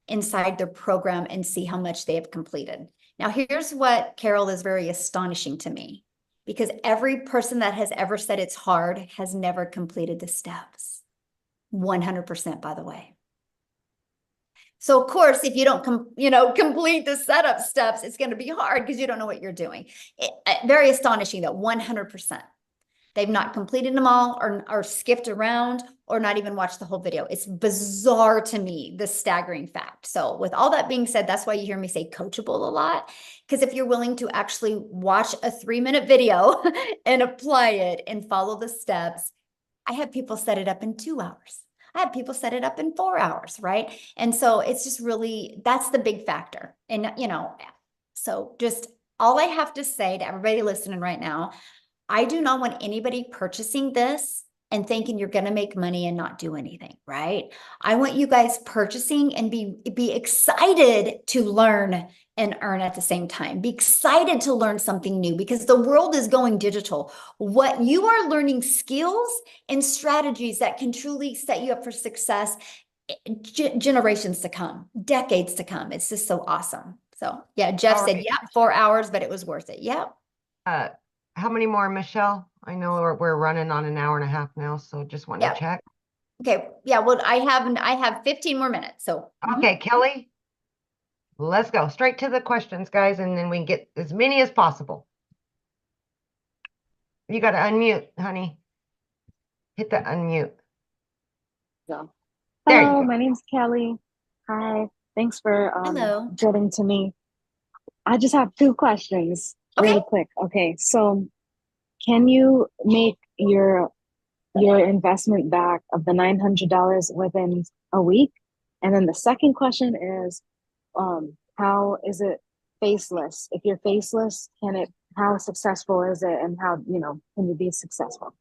inside their program and see how much they have completed. Now, here's what, Carol, is very astonishing to me, because every person that has ever said it's hard has never completed the steps. 100%, by the way. So of course, if you don't complete the setup steps, it's going to be hard because you don't know what you're doing. Very astonishing that 100%. They've not completed them all, or skipped around, or not even watched the whole video. It's bizarre to me, the staggering fact. So with all that being said, that's why you hear me say coachable a lot. Because if you're willing to actually watch a 3-minute video and apply it and follow the steps, I have people set it up in 2 hours. I have people set it up in 4 hours, right? And so it's just really, that's the big factor. And, so just all I have to say to everybody listening right now, I do not want anybody purchasing this and thinking you're going to make money and not do anything, right? I want you guys purchasing and be excited to learn and earn at the same time. Be excited to learn something new, because the world is going digital. What you are learning, skills and strategies that can truly set you up for success, generations to come, decades to come. It's just so awesome. So yeah, Jeff said, yeah, 4 hours, but it was worth it. Yeah. How many more, Michelle? I know we're running on an hour and a half now, so just wanted to check. Okay. Yeah. Well, I have 15 more minutes. So okay, Kelly, let's go straight to the questions, guys, and then we can get as many as possible. You got to unmute, honey. Hit the unmute. So, there hello, you go. My name's Kelly. Hi. Thanks for hello. getting to me. I just have 2 questions. Really quick. Okay, so can you make your investment back of the $900 within a week? And then the second question is, how is it faceless? If you're faceless, how successful is it, and how, can you be successful?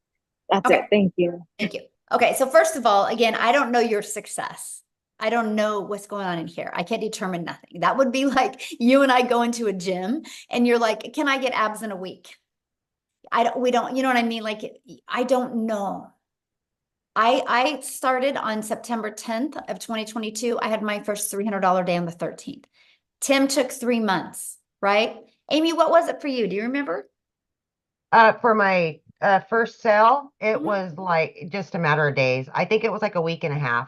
That's it. Thank you. Thank you. Okay, so first of all, again, I don't know your success. I don't know what's going on in here. I can't determine nothing. That would be like you and I go into a gym and you're like, can I get abs in a week? We don't, you know what I mean? Like, I don't know. I started on September 10th of 2022. I had my first $300 day on the 13th. Tim took 3 months, right? Amy, what was it for you? Do you remember? For my first sale, it was like just a matter of days. I think it was like a week and a half.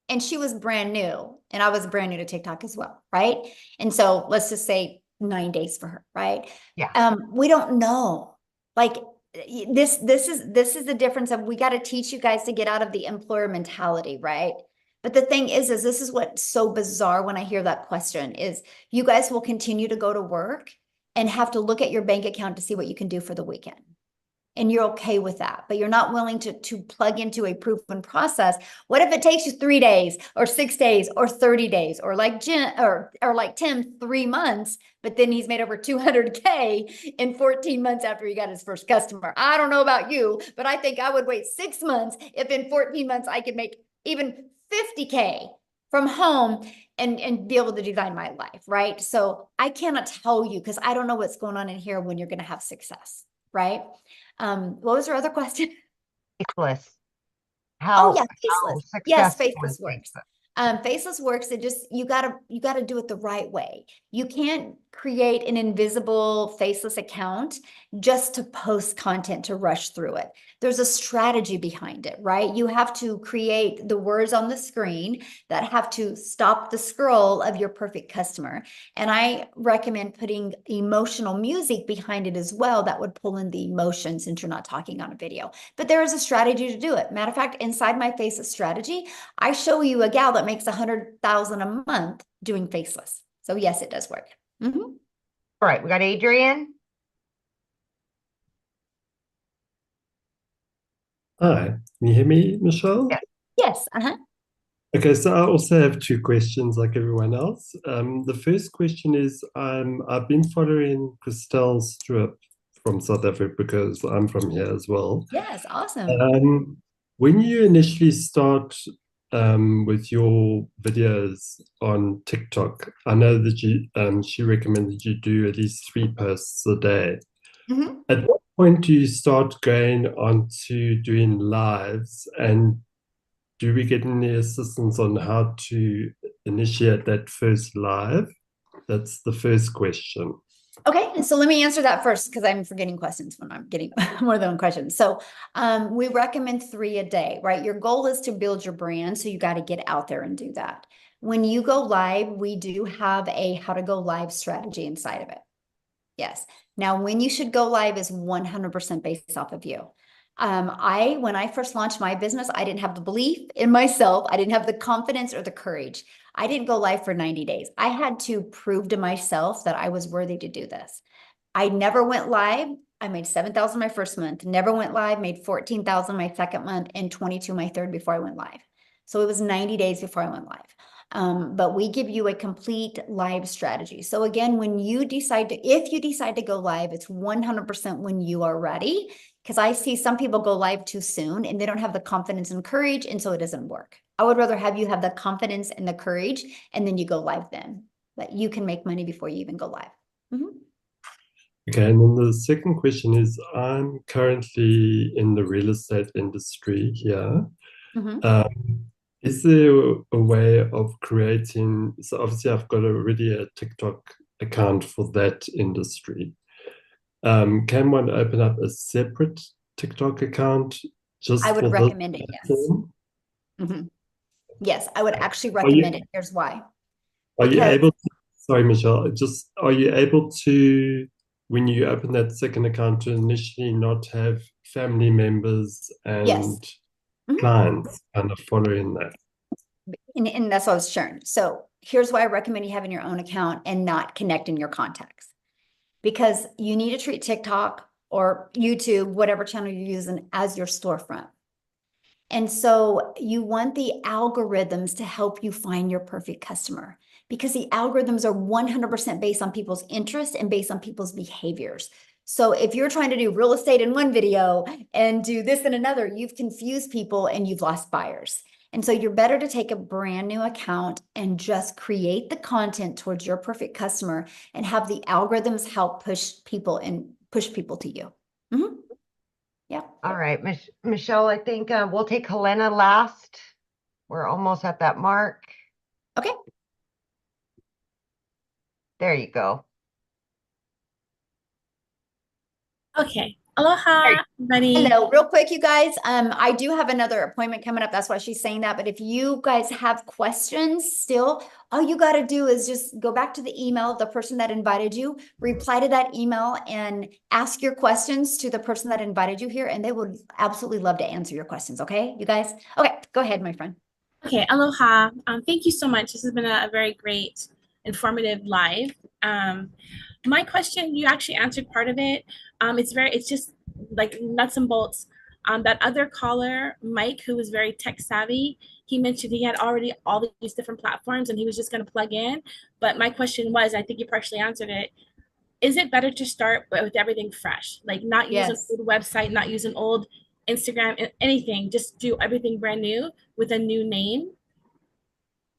And she was brand new, and I was brand new to TikTok as well, right? And so let's just say 9 days for her, right? Yeah. We don't know. Like this is the difference of, we got to teach you guys to get out of the employer mentality, right? But the thing is this is what's so bizarre when I hear that question is, you guys will continue to go to work and have to look at your bank account to see what you can do for the weekend. And you're okay with that, but you're not willing to plug into a proven process. What if it takes you 3 days or 6 days or 30 days, or like Jim or like Tim, 3 months, but then he's made over 200K in 14 months after he got his first customer? I don't know about you, but I think I would wait 6 months if in 14 months I could make even 50K from home and be able to design my life, right? So I cannot tell you, because I don't know what's going on in here when you're going to have success, right? What was your other question? Faceless. Oh yeah, faceless. Yes, faceless works. Faceless works. You gotta do it the right way. You can't create an invisible faceless account just to post content to rush through it. There's a strategy behind it, right? You have to create the words on the screen that have to stop the scroll of your perfect customer. And I recommend putting emotional music behind it as well that would pull in the emotion since you're not talking on a video. But there is a strategy to do it. Matter of fact, inside my faceless strategy, I show you a gal that makes 100,000 a month doing faceless. So yes, it does work. All right, we got Adrian. Hi, can you hear me, Michelle? Yes. Yes. Okay, so I also have two questions like everyone else. The first question is I've been following Christelle Stewart from South Africa because I'm from here as well. Yes, awesome. When you initially start with your videos on TikTok, I know that she recommended you do at least 3 posts a day. At what point do you start going on to doing lives, and do we get any assistance on how to initiate that first live? That's the first question. Okay, so let me answer that first because I'm forgetting questions when I'm getting more than one question. So we recommend 3 a day, right? Your goal is to build your brand, so you got to get out there and do that. When you go live, we do have a how to go live strategy inside of it. Yes. Now, when you should go live is 100% based off of you. When I first launched my business, I didn't have the belief in myself. I didn't have the confidence or the courage. I didn't go live for 90 days. I had to prove to myself that I was worthy to do this. I never went live. I made 7,000 my first month, never went live, made 14,000 my second month, and 22 my third before I went live. So it was 90 days before I went live. But we give you a complete live strategy. So again, if you decide to go live, it's 100% when you are ready. Because I see some people go live too soon and they don't have the confidence and courage, and so it doesn't work. I would rather have you have the confidence and the courage, and then you go live then. But you can make money before you even go live. Okay, and then the second question is, I'm currently in the real estate industry here. Is there a way of creating, so obviously I've got already a TikTok account for that industry. Can one open up a separate TikTok account just I would for recommend it, yes. Yes, I would actually recommend it. Here's why. Are you able to, sorry, Michelle, are you able to, when you open that second account, to initially not have family members and clients kind of following that? And that's what I was sharing. So here's why I recommend you having your own account and not connecting your contacts. Because you need to treat TikTok or YouTube, whatever channel you're using, as your storefront. And so you want the algorithms to help you find your perfect customer, because the algorithms are 100% based on people's interests and based on people's behaviors. So if you're trying to do real estate in one video and do this in another, you've confused people and you've lost buyers. And so you're better to take a brand new account and just create the content towards your perfect customer and have the algorithms help push people to you. Yeah. All right, Michelle, I think we'll take Helena last. We're almost at that mark. Okay. There you go. Okay. Aloha, everybody. Hello, real quick, you guys. I do have another appointment coming up. That's why she's saying that. But if you guys have questions still, all you got to do is just go back to the email of the person that invited you, reply to that email, and ask your questions to the person that invited you here, and they would absolutely love to answer your questions. Okay, you guys? Okay, go ahead, my friend. Okay, aloha. Thank you so much. This has been a very great, informative live. My question, you actually answered part of it. It's just like nuts and bolts. That other caller, Mike, who was very tech savvy, he mentioned he had already all these different platforms and he was just going to plug in. But my question was, I think you partially answered it. Is it better to start with everything fresh? Like not use an old website, not use an old Instagram, anything, just do everything brand new with a new name?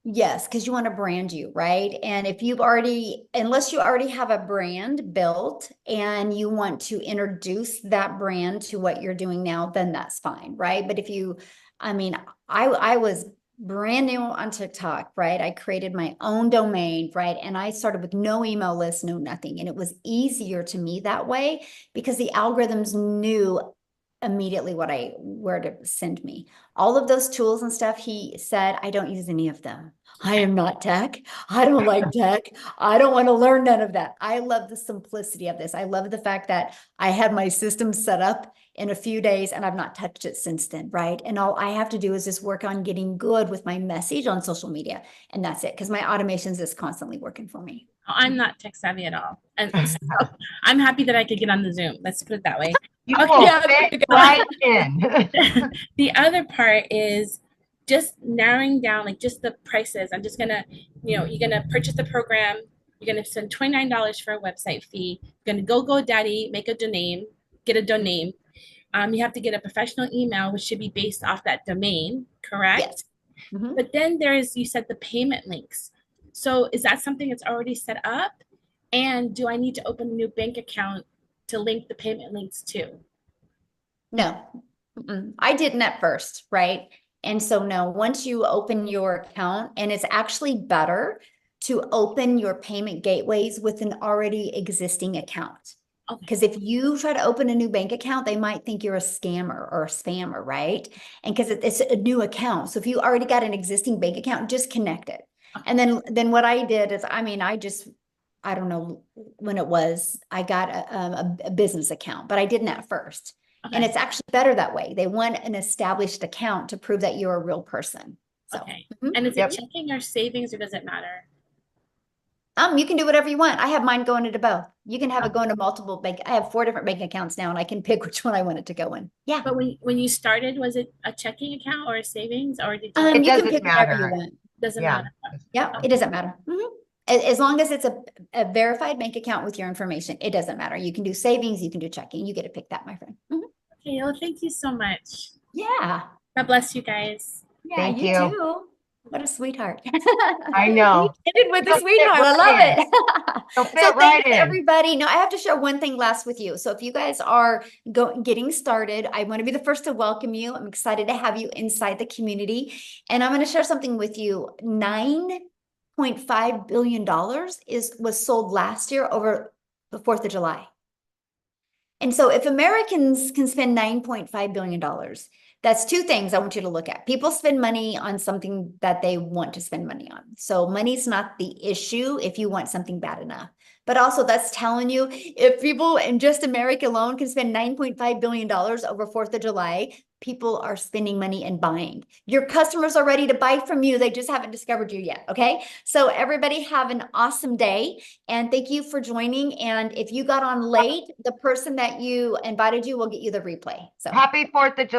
Yes, because you want to brand you, right? And if unless you already have a brand built and you want to introduce that brand to what you're doing now, then that's fine, right? But I was brand new on TikTok, right? I created my own domain, right? And I started with no email list, no nothing. And it was easier to me that way because the algorithms knew immediately where to send me. All of those tools and stuff, he said, I don't use any of them. I am not tech. I don't like tech. I don't want to learn none of that. I love the simplicity of this. I love the fact that I had my system set up in a few days and I've not touched it since then, right? And all I have to do is just work on getting good with my message on social media. And that's it, because my automations is constantly working for me. I'm not tech savvy at all. And so I'm happy that I could get on the Zoom. Let's put it that way. You will fit right in. The other part is just narrowing down like just the prices. I'm just gonna, you're gonna purchase the program, you're gonna spend $29 for a website fee, you're gonna go GoDaddy, make a domain, get a domain. You have to get a professional email, which should be based off that domain, correct? Yes. But then you said the payment links. So is that something that's already set up? And do I need to open a new bank account to link the payment links to? No, I didn't at first, right? And so no, once you open your account, and it's actually better to open your payment gateways with an already existing account. Because if you try to open a new bank account, they might think you're a scammer or a spammer, right? And because it's a new account. So if you already got an existing bank account, just connect it. And then what I did is, I don't know when it was, I got a business account, but I didn't at first. Okay. And it's actually better that way. They want an established account to prove that you're a real person. So, okay. And is it checking or savings, or does it matter? You can do whatever you want. I have mine going into both. You can have it going to multiple bank. I have 4 different bank accounts now, and I can pick which one I want it to go in. Yeah. But when you started, was it a checking account or a savings, or did you? You can pick whatever you want. Doesn't matter. Yeah, it doesn't matter. As long as it's a verified bank account with your information, it doesn't matter. You can do savings, you can do checking. You get to pick that, my friend. Okay, well, thank you so much. Yeah. God bless you guys. Yeah, Thank you you. too. What a sweetheart. I know. You ended with a You'll sweetheart. fit I love right in. it. You'll So fit right thanks in. everybody. No, I have to share one thing last with you. So if you guys are getting started, I want to be the first to welcome you. I'm excited to have you inside the community. And I'm going to share something with you. $9.5 billion was sold last year over the 4th of July. And so if Americans can spend $9.5 billion, that's 2 things I want you to look at. People spend money on something that they want to spend money on. So money's not the issue if you want something bad enough. But also that's telling you if people in just America alone can spend $9.5 billion over 4th of July, people are spending money and buying. Your customers are ready to buy from you. They just haven't discovered you yet. Okay. So everybody have an awesome day. And thank you for joining. And if you got on late, the person that you invited you will get you the replay. So Happy 4th of July.